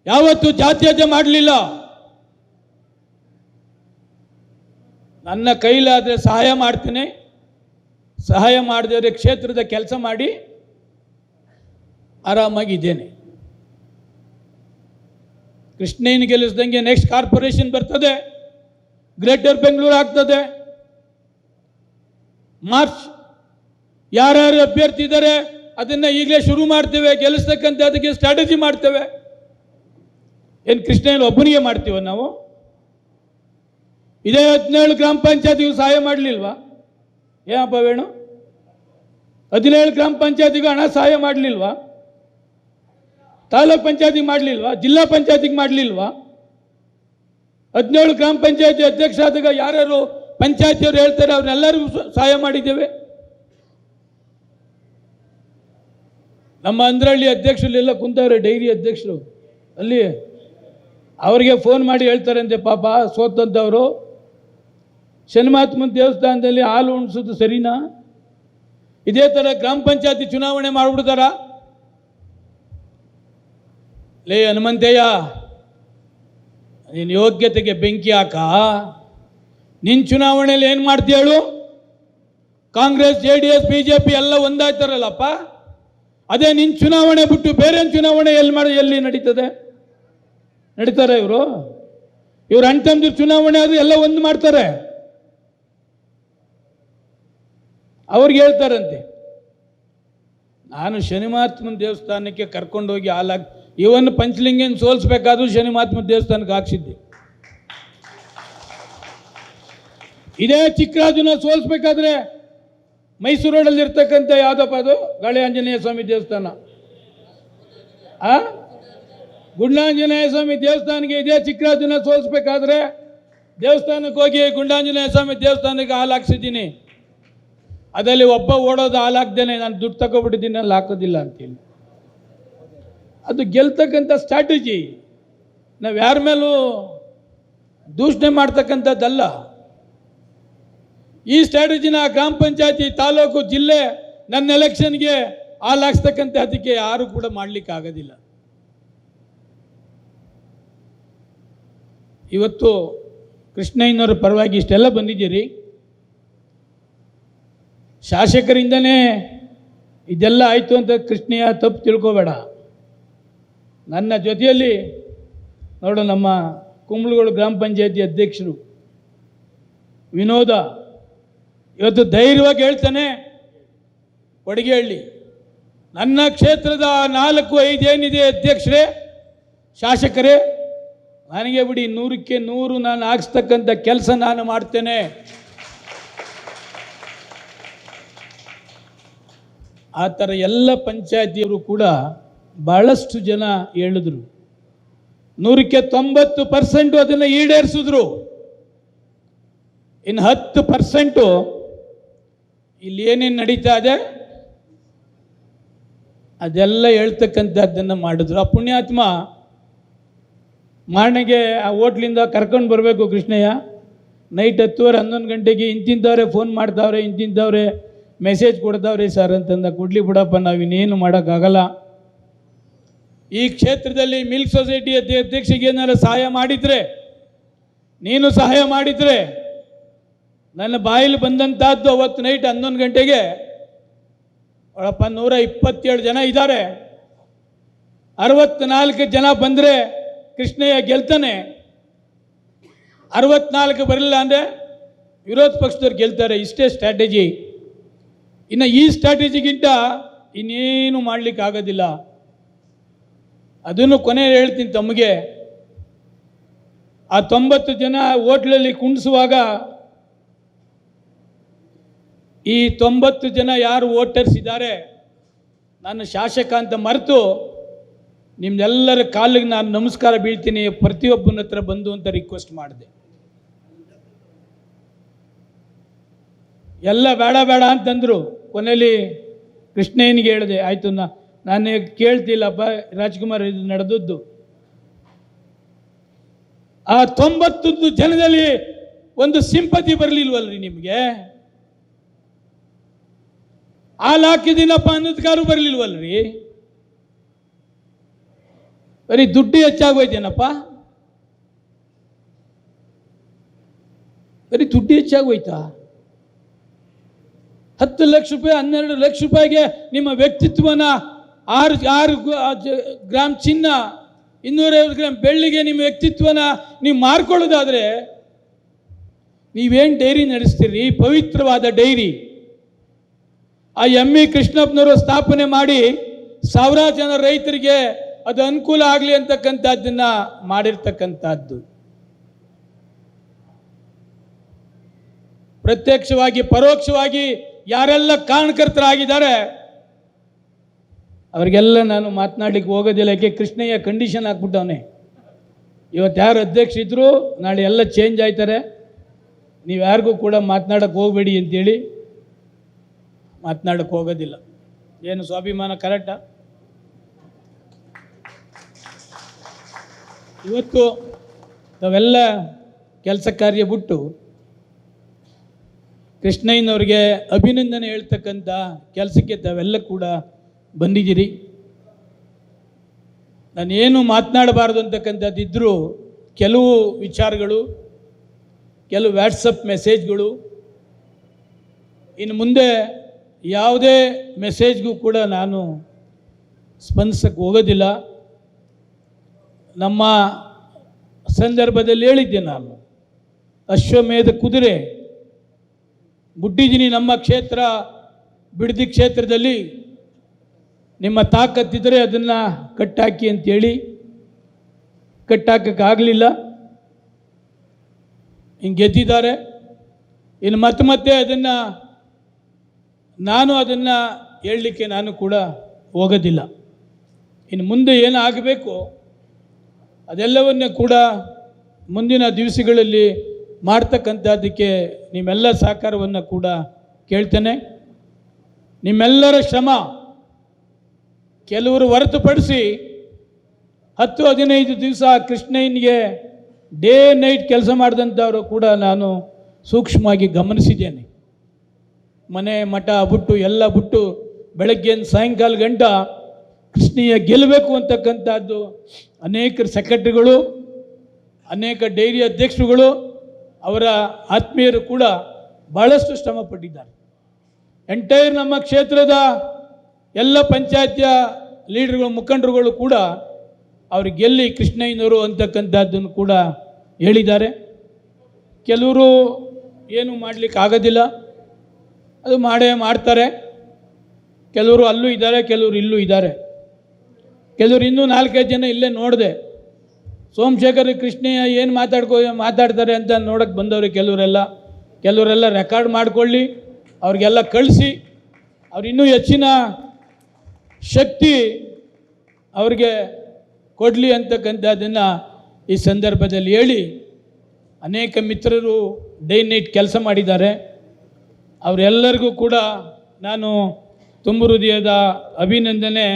A: ಯಾವತ್ತೂ ಜಾತ್ಯತೆ ಮಾಡಲಿಲ್ಲ. ನನ್ನ ಕೈಲಾದರೆ ಸಹಾಯ ಮಾಡ್ತೇನೆ, ಸಹಾಯ ಮಾಡಿದರೆ ಕ್ಷೇತ್ರದ ಕೆಲಸ ಮಾಡಿ ಆರಾಮಾಗಿದ್ದೇನೆ. ಕೃಷ್ಣಯ್ಯನ ಗೆಲ್ಲಿಸ್ದಂಗೆ ನೆಕ್ಸ್ಟ್ ಕಾರ್ಪೊರೇಷನ್ ಬರ್ತದೆ, ಗ್ರೇಟರ್ ಬೆಂಗಳೂರು ಆಗ್ತದೆ. ಮಾರ್ಚ್ ಯಾರ್ಯಾರು ಅಭ್ಯರ್ಥಿ ಇದ್ದಾರೆ ಅದನ್ನು ಈಗಲೇ ಶುರು ಮಾಡ್ತೇವೆ, ಗೆಲ್ಲಿಸ್ತಕ್ಕಂಥ ಅದಕ್ಕೆ ಸ್ಟ್ರಾಟಜಿ ಮಾಡ್ತೇವೆ. ಏನು ಕೃಷ್ಣಯ್ಯನ ಒಬ್ಬನಿಗೆ ಮಾಡ್ತೀವ ನಾವು? ಇದೇ 17 ಗ್ರಾಮ ಪಂಚಾಯತಿಗೂ ಸಹಾಯ ಮಾಡಲಿಲ್ವಾ? ಏನಪ್ಪ ವೇಣು, 17 ಗ್ರಾಮ ಪಂಚಾಯತಿಗೂ ಹಣ ಸಹಾಯ ಮಾಡಲಿಲ್ವಾ? ತಾಲೂಕ್ ಪಂಚಾಯತಿಗೆ ಮಾಡಲಿಲ್ವಾ? ಜಿಲ್ಲಾ ಪಂಚಾಯತಿಗೆ ಮಾಡಲಿಲ್ವಾ? 17 ಗ್ರಾಮ ಪಂಚಾಯತಿ ಅಧ್ಯಕ್ಷ ಆದಾಗ ಯಾರ್ಯಾರು ಪಂಚಾಯತಿಯವರು ಹೇಳ್ತಾರೆ ಅವ್ರನ್ನೆಲ್ಲರಿಗೂ ಸಹಾಯ ಮಾಡಿದ್ದೇವೆ. ನಮ್ಮ ಅಂದ್ರಳ್ಳಿ ಅಧ್ಯಕ್ಷರೆಲ್ಲ ಕುಂತವ್ರೆ, ಡೈರಿ ಅಧ್ಯಕ್ಷರು ಅಲ್ಲಿ, ಅವರಿಗೆ ಫೋನ್ ಮಾಡಿ ಹೇಳ್ತಾರಂತೆ, ಪಾಪ ಸೋತಂಥವರು ಶನಿಮಹಾತ್ಮನ ದೇವಸ್ಥಾನದಲ್ಲಿ ಹಾಲು ಉಣಿಸೋದು ಸರಿನಾ? ಇದೇ ಥರ ಗ್ರಾಮ ಪಂಚಾಯತಿ ಚುನಾವಣೆ ಮಾಡಿಬಿಡ್ತಾರ? ಲೇ ಹನುಮಂತಯ್ಯ, ನಿನ್ನ ಯೋಗ್ಯತೆಗೆ ಬೆಂಕಿ ಹಾಕ. ನಿನ್ನ ಚುನಾವಣೆಯಲ್ಲಿ ಏನು ಮಾಡ್ತೀಯ ಹೇಳು? ಕಾಂಗ್ರೆಸ್, JDS, BJP ಎಲ್ಲ ಒಂದಾಯ್ತಾರಲ್ಲಪ್ಪ. ಅದೇ ನಿನ್ನ ಚುನಾವಣೆ ಬಿಟ್ಟು ಬೇರೆ ಚುನಾವಣೆ ಎಲ್ಲಿ ನಡೀತದೆ? ನಡೀತಾರೆ ಇವರು ಅಣ್ಣ ತಮ್ಮದಿರು ಚುನಾವಣೆ ಆದರೂ ಎಲ್ಲ ಒಂದು ಮಾಡ್ತಾರೆ. ಅವ್ರಿಗೆ ಹೇಳ್ತಾರಂತೆ, ನಾನು ಶನಿಮಹಾತ್ಮನ ದೇವಸ್ಥಾನಕ್ಕೆ ಕರ್ಕೊಂಡೋಗಿ ಹಾಲಾಗಿ ಇವನ್ ಪಂಚಲಿಂಗನ ಸೋಲಿಸ್ಬೇಕಾದ್ರೂ ಶನಿಮಹಾತ್ಮನ ದೇವಸ್ಥಾನಕ್ಕೆ ಹಾಕ್ಸಿದ್ದೆ. ಇದೇ ಚಿಕ್ಕರಾಜನ ಸೋಲಿಸ್ಬೇಕಾದ್ರೆ ಮೈಸೂರು ರೋಡಲ್ಲಿ ಇರ್ತಕ್ಕಂಥ ಯಾವುದಪ್ಪ ಅದು ಗಾಳಿ ಆಂಜನೇಯ ಸ್ವಾಮಿ ದೇವಸ್ಥಾನ, ಗುಂಡಾಂಜನೇಯ ಸ್ವಾಮಿ ದೇವಸ್ಥಾನಕ್ಕೆ ಇದೇ ಚಿಕ್ಕರಾಜನ ಸೋಲಿಸ್ಬೇಕಾದ್ರೆ ದೇವಸ್ಥಾನಕ್ಕೆ ಹೋಗಿ ಗುಂಡಾಂಜನೇಯ ಸ್ವಾಮಿ ದೇವಸ್ಥಾನಕ್ಕೆ ಹಾಲು ಹಾಕ್ಸಿದ್ದೀನಿ. ಅದರಲ್ಲಿ ಒಬ್ಬ ಓಡೋದು ಹಾಲು ಹಾಕ್ದೇನೆ ನಾನು ದುಡ್ಡು ತಗೊಬಿಟ್ಟಿದ್ದೀನಿ, ಅಲ್ಲಿ ಹಾಕೋದಿಲ್ಲ ಅಂತೇಳಿ. ಅದು ಗೆಲ್ತಕ್ಕಂಥ ಸ್ಟ್ರಾಟಜಿ. ನಾವು ಯಾರ ಮೇಲೂ ದೂಷಣೆ ಮಾಡ್ತಕ್ಕಂಥದ್ದಲ್ಲ. ಈ ಸ್ಟ್ರಾಟಜಿನ ಗ್ರಾಮ ಪಂಚಾಯತಿ, ತಾಲೂಕು, ಜಿಲ್ಲೆ, ನನ್ನ ಎಲೆಕ್ಷನ್ಗೆ ಹಾಲು ಹಾಕ್ಸ್ತಕ್ಕಂಥ ಅದಕ್ಕೆ ಯಾರು ಕೂಡ ಮಾಡಲಿಕ್ಕೆ ಆಗೋದಿಲ್ಲ. ಇವತ್ತು ಕೃಷ್ಣಯ್ಯನವರ ಪರವಾಗಿ ಇಷ್ಟೆಲ್ಲ ಬಂದಿದ್ದೀರಿ. ಶಾಸಕರಿಂದನೇ ಇದೆಲ್ಲ ಆಯಿತು ಅಂತ ಕೃಷ್ಣಯ್ಯ ತಪ್ಪು ತಿಳ್ಕೋಬೇಡ. ನನ್ನ ಜೊತೆಯಲ್ಲಿ ನೋಡು, ನಮ್ಮ ಕುಂಬಳಗೋಡು ಗ್ರಾಮ ಪಂಚಾಯತಿ ಅಧ್ಯಕ್ಷರು ವಿನೋದ ಇವತ್ತು ಧೈರ್ಯವಾಗಿ ಹೇಳ್ತಾನೆ, ಕೊಡಗೇಹಳ್ಳಿ ನನ್ನ ಕ್ಷೇತ್ರದ 4-5 ಏನಿದೆ ಅಧ್ಯಕ್ಷರೇ, ಶಾಸಕರೇ, ನನಗೆ ಬಿಡಿ 100ಕ್ಕೆ 100 ನಾನು ಹಾಕ್ಸ್ತಕ್ಕಂಥ ಕೆಲಸ ನಾನು ಮಾಡ್ತೇನೆ. ಆ ಥರ ಎಲ್ಲ ಪಂಚಾಯತಿಯವರು ಕೂಡ ಬಹಳಷ್ಟು ಜನ ಹೇಳಿದ್ರು. 100ಕ್ಕೆ 90% ಅದನ್ನು ಈಡೇರಿಸಿದ್ರು. ಇನ್ನು 10% ಇಲ್ಲಿ ಏನೇನು ನಡೀತಾ ಇದೆ ಅದೆಲ್ಲ ಹೇಳ್ತಕ್ಕಂಥದ್ದನ್ನು ಮಾಡಿದ್ರು. ಆ ಪುಣ್ಯಾತ್ಮ ಮಾರ್ನೆಗೆ ಆ ಹೋಟ್ಲಿಂದ ಕರ್ಕೊಂಡು ಬರಬೇಕು ಕೃಷ್ಣಯ್ಯ. ನೈಟ್ 10:30-11 ಗಂಟೆಗೆ ಇಂತಿಂಥವ್ರೆ ಫೋನ್ ಮಾಡ್ತಾವ್ರೆ, ಇಂತಿಂಥವ್ರೆ ಮೆಸೇಜ್ ಕೊಡ್ತಾವ್ರೆ ಸರ್ ಅಂತಂದ. ಕೊಡ್ಲಿ ಬಿಡಪ್ಪ, ನಾವಿನ್ನೇನು ಮಾಡೋಕ್ಕಾಗಲ್ಲ. ಈ ಕ್ಷೇತ್ರದಲ್ಲಿ ಮಿಲ್ಕ್ ಸೊಸೈಟಿ ಅಧ್ಯಕ್ಷರಿಗೆ ಏನಾರು ಸಹಾಯ ಮಾಡಿದರೆ, ನೀನು ಸಹಾಯ ಮಾಡಿದರೆ, ನನ್ನ ಬಾಯಲ್ಲಿ ಬಂದಂಥದ್ದು ಅವತ್ತು ನೈಟ್ 11 ಗಂಟೆಗೆ ಅವಳಪ್ಪ 127 ಜನ ಇದ್ದಾರೆ, 64 ಜನ ಬಂದರೆ ಕೃಷ್ಣಯ್ಯ ಗೆಲ್ತಾನೆ. 64 ಬರಲಿಲ್ಲ ಅಂದರೆ ವಿರೋಧ ಪಕ್ಷದವ್ರು ಗೆಲ್ತಾರೆ. ಇಷ್ಟೇ ಸ್ಟ್ರಾಟಜಿ. ಇನ್ನು ಈ ಸ್ಟ್ರಾಟಜಿಗಿಂತ ಇನ್ನೇನು ಮಾಡಲಿಕ್ಕೆ ಆಗೋದಿಲ್ಲ. ಅದನ್ನು ಕೊನೆ ಹೇಳ್ತೀನಿ ತಮಗೆ. ಆ 90 ಜನ ಹೋಟ್ಲಲ್ಲಿ ಕುಣಿಸುವಾಗ ಈ 90 ಜನ ಯಾರು ವೋಟರ್ಸ್ ಇದ್ದಾರೆ, ನಾನು ಶಾಸಕ ಅಂತ ಮರೆತು ನಿಮ್ದೆಲ್ಲರ ಕಾಲಿಗೆ ನಾನು ನಮಸ್ಕಾರ ಬೀಳ್ತೀನಿ, ಪ್ರತಿಯೊಬ್ಬನ ಹತ್ರ ಬಂದು ಅಂತ ರಿಕ್ವೆಸ್ಟ್ ಮಾಡಿದೆ. ಎಲ್ಲ ಬೇಡ ಬೇಡ ಅಂತಂದರು. ಕೊನೆಯಲ್ಲಿ ಕೃಷ್ಣಯ್ಯನಿಗೆ ಹೇಳಿದೆ, ಆಯಿತು ನಾನು ಕೇಳ್ತಿಲ್ಲಪ್ಪ ರಾಜ್ಕುಮಾರ್, ಇದು ನಡೆದದ್ದು. ಆ 90 ಜನದಲ್ಲಿ ಒಂದು ಸಿಂಪತಿ ಬರಲಿಲ್ವಲ್ರಿ ನಿಮಗೆ? ಹಾಲು ಹಾಕಿದ್ದೀನಪ್ಪ ಅನ್ನೋದಕ್ಕಾರು ಬರಲಿಲ್ವಲ್ರಿ? ಬರೀ ದುಡ್ಡು ಹೆಚ್ಚಾಗೋಯ್ತೇನಪ್ಪ? ಬರೀ ದುಡ್ಡು ಹೆಚ್ಚಾಗೋಯ್ತಾ? 10 ಲಕ್ಷ ರೂಪಾಯಿ 12 ಲಕ್ಷ ರೂಪಾಯಿಗೆ ನಿಮ್ಮ ವ್ಯಕ್ತಿತ್ವನ 6 ಗ್ರಾಮ್ ಚಿನ್ನ 250 ಗ್ರಾಮ್ ಬೆಳ್ಳಿಗೆ ನಿಮ್ಮ ವ್ಯಕ್ತಿತ್ವನ ನೀವು ಮಾರ್ಕೊಳ್ಳೋದಾದರೆ ನೀವೇನು ಡೈರಿ ನಡೆಸ್ತೀರಿ? ಪವಿತ್ರವಾದ ಡೈರಿ. ಆ ಎಮ್ಮಿ ಕೃಷ್ಣಪ್ಪನವರು ಸ್ಥಾಪನೆ ಮಾಡಿ ಸಾವಿರಾರು ಜನ ರೈತರಿಗೆ ಅದು ಅನುಕೂಲ ಆಗಲಿ ಅಂತಕ್ಕಂಥದ್ದನ್ನು ಮಾಡಿರ್ತಕ್ಕಂಥದ್ದು. ಪ್ರತ್ಯಕ್ಷವಾಗಿ ಪರೋಕ್ಷವಾಗಿ ಯಾರೆಲ್ಲ ಕಾರಣಕರ್ತರಾಗಿದ್ದಾರೆ ಅವರಿಗೆಲ್ಲ ನಾನು ಮಾತನಾಡಲಿಕ್ಕೆ ಹೋಗೋದಿಲ್ಲ. ಯಾಕೆ ಕೃಷ್ಣಯ್ಯ ಕಂಡೀಷನ್ ಹಾಕ್ಬಿಟ್ಟವನೇ. ಇವತ್ತು ಯಾರು ಅಧ್ಯಕ್ಷ ಇದ್ದರೂ ನಾಳೆ ಎಲ್ಲ ಚೇಂಜ್ ಆಯ್ತಾರೆ, ನೀವು ಯಾರಿಗೂ ಕೂಡ ಮಾತನಾಡೋಕ್ಕೆ ಹೋಗಬೇಡಿ ಅಂತೇಳಿ ಮಾತನಾಡೋಕ್ಕೆ ಹೋಗೋದಿಲ್ಲ. ಏನು ಸ್ವಾಭಿಮಾನ ಕರೆಕ್ಟಾ? ಇವತ್ತು ನಾವೆಲ್ಲ ಕೆಲಸ ಕಾರ್ಯ ಬಿಟ್ಟು ಕೃಷ್ಣಯ್ಯನವ್ರಿಗೆ ಅಭಿನಂದನೆ ಹೇಳ್ತಕ್ಕಂಥ ಕೆಲಸಕ್ಕೆ ತಾವೆಲ್ಲ ಕೂಡ ಬಂದಿದ್ದೀರಿ. ನಾನೇನು ಮಾತನಾಡಬಾರ್ದು ಅಂತಕ್ಕಂಥದ್ದಿದ್ದರೂ ಕೆಲವು ವಿಚಾರಗಳು, ಕೆಲವು ವ್ಯಾಟ್ಸಪ್ ಮೆಸೇಜ್ಗಳು, ಇನ್ನು ಮುಂದೆ ಯಾವುದೇ ಮೆಸೇಜ್ಗೂ ಕೂಡ ನಾನು ಸ್ಪಂದಿಸಕ್ಕೆ ಹೋಗೋದಿಲ್ಲ. ನಮ್ಮ ಸಂದರ್ಭದಲ್ಲಿ ಹೇಳಿದ್ದೆ, ನಾನು ಅಶ್ವಮೇಧ ಕುದುರೆ ಬಿಟ್ಟಿದ್ದೀನಿ ನಮ್ಮ ಕ್ಷೇತ್ರ ಬಿಡದಿ ಕ್ಷೇತ್ರದಲ್ಲಿ, ನಿಮ್ಮ ತಾಕತ್ತಿದ್ದರೆ ಅದನ್ನು ಕಟ್ಟಾಕಿ ಅಂತೇಳಿ ಕಟ್ಟಾಕಕ್ಕಾಗಲಿಲ್ಲ. ಹಿಂಗೆ ಗೆದ್ದಿದ್ದಾರೆ. ಇನ್ನು ಮತ್ತೆ ಅದನ್ನು ಅದನ್ನು ಹೇಳಲಿಕ್ಕೆ ನಾನು ಕೂಡ ಹೋಗೋದಿಲ್ಲ. ಇನ್ನು ಮುಂದೆ ಏನು ಆಗಬೇಕು ಅದೆಲ್ಲವನ್ನೂ ಕೂಡ ಮುಂದಿನ ದಿವಸಗಳಲ್ಲಿ ಮಾಡ್ತಕ್ಕಂಥದ್ದಕ್ಕೆ ನಿಮ್ಮೆಲ್ಲ ಸಹಕಾರವನ್ನು ಕೂಡ ಕೇಳ್ತೇನೆ. ನಿಮ್ಮೆಲ್ಲರ ಶ್ರಮ ಕೆಲವರು ಹೊರತುಪಡಿಸಿ 10-15 ದಿವಸ ಕೃಷ್ಣಯ್ಯನಿಗೆ ಡೇ ನೈಟ್ ಕೆಲಸ ಮಾಡಿದಂಥವರು ಕೂಡ ನಾನು ಸೂಕ್ಷ್ಮವಾಗಿ ಗಮನಿಸಿದ್ದೇನೆ. ಮನೆ ಮಠ ಬಿಟ್ಟು ಎಲ್ಲ ಬಿಟ್ಟು ಬೆಳಗ್ಗೆಯಿಂದ ಸಾಯಂಕಾಲ ಗಂಟ ಕೃಷ್ಣಯ್ಯ ಗೆಲ್ಲಬೇಕು ಅಂತಕ್ಕಂಥದ್ದು ಅನೇಕ ಸೆಕ್ರೆಟರಿಗಳು, ಅನೇಕ ಡೈರಿ ಅಧ್ಯಕ್ಷರುಗಳು, ಅವರ ಆತ್ಮೀಯರು ಕೂಡ ಭಾಳಷ್ಟು ಶ್ರಮಪಟ್ಟಿದ್ದಾರೆ. ಎಂಟೈರ್ ನಮ್ಮ ಕ್ಷೇತ್ರದ ಎಲ್ಲ ಪಂಚಾಯತಿಯ ಲೀಡರ್ಗಳು, ಮುಖಂಡರುಗಳು ಕೂಡ ಅವರು ಗೆಲ್ಲಿ ಕೃಷ್ಣಯ್ಯನವರು ಅಂತಕ್ಕಂಥದ್ದನ್ನು ಕೂಡ ಹೇಳಿದ್ದಾರೆ. ಕೆಲವರು ಏನು ಮಾಡಲಿಕ್ಕೆ ಆಗೋದಿಲ್ಲ, ಅದು ಮಾಡ್ತಾರೆ. ಕೆಲವರು ಅಲ್ಲೂ ಇದ್ದಾರೆ, ಕೆಲವರು ಇಲ್ಲೂ ಇದ್ದಾರೆ. ಕೆಲವರು ಇನ್ನೂ 4-5 ಜನ ಇಲ್ಲೇ ನೋಡಿದೆ. ಸೋಮಶೇಖರ್ ಕೃಷ್ಣಯ್ಯ ಏನು ಮಾತಾಡ್ತಾರೆ ಅಂತ ನೋಡೋಕ್ಕೆ ಬಂದವರು ಕೆಲವರೆಲ್ಲ ರೆಕಾರ್ಡ್ ಮಾಡಿಕೊಳ್ಳಿ, ಅವ್ರಿಗೆಲ್ಲ ಕಳಿಸಿ, ಅವ್ರು ಇನ್ನೂ ಹೆಚ್ಚಿನ ಶಕ್ತಿ ಅವ್ರಿಗೆ ಕೊಡಲಿ ಅಂತಕ್ಕಂಥದ್ದನ್ನು ಈ ಸಂದರ್ಭದಲ್ಲಿ ಹೇಳಿ, ಅನೇಕ ಮಿತ್ರರು ಡೇ ನೈಟ್ ಕೆಲಸ ಮಾಡಿದ್ದಾರೆ. ಅವರೆಲ್ಲರಿಗೂ ಕೂಡ ನಾನು ತುಂಬ ಹೃದಯದ ಅಭಿನಂದನೆ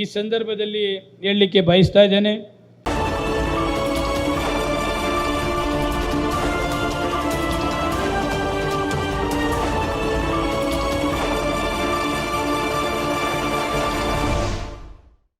A: ಈ ಸಂದರ್ಭದಲ್ಲಿ ಹೇಳಲಿಕ್ಕೆ ಬಯಸ್ತಾ ಇದ್ದೇನೆ.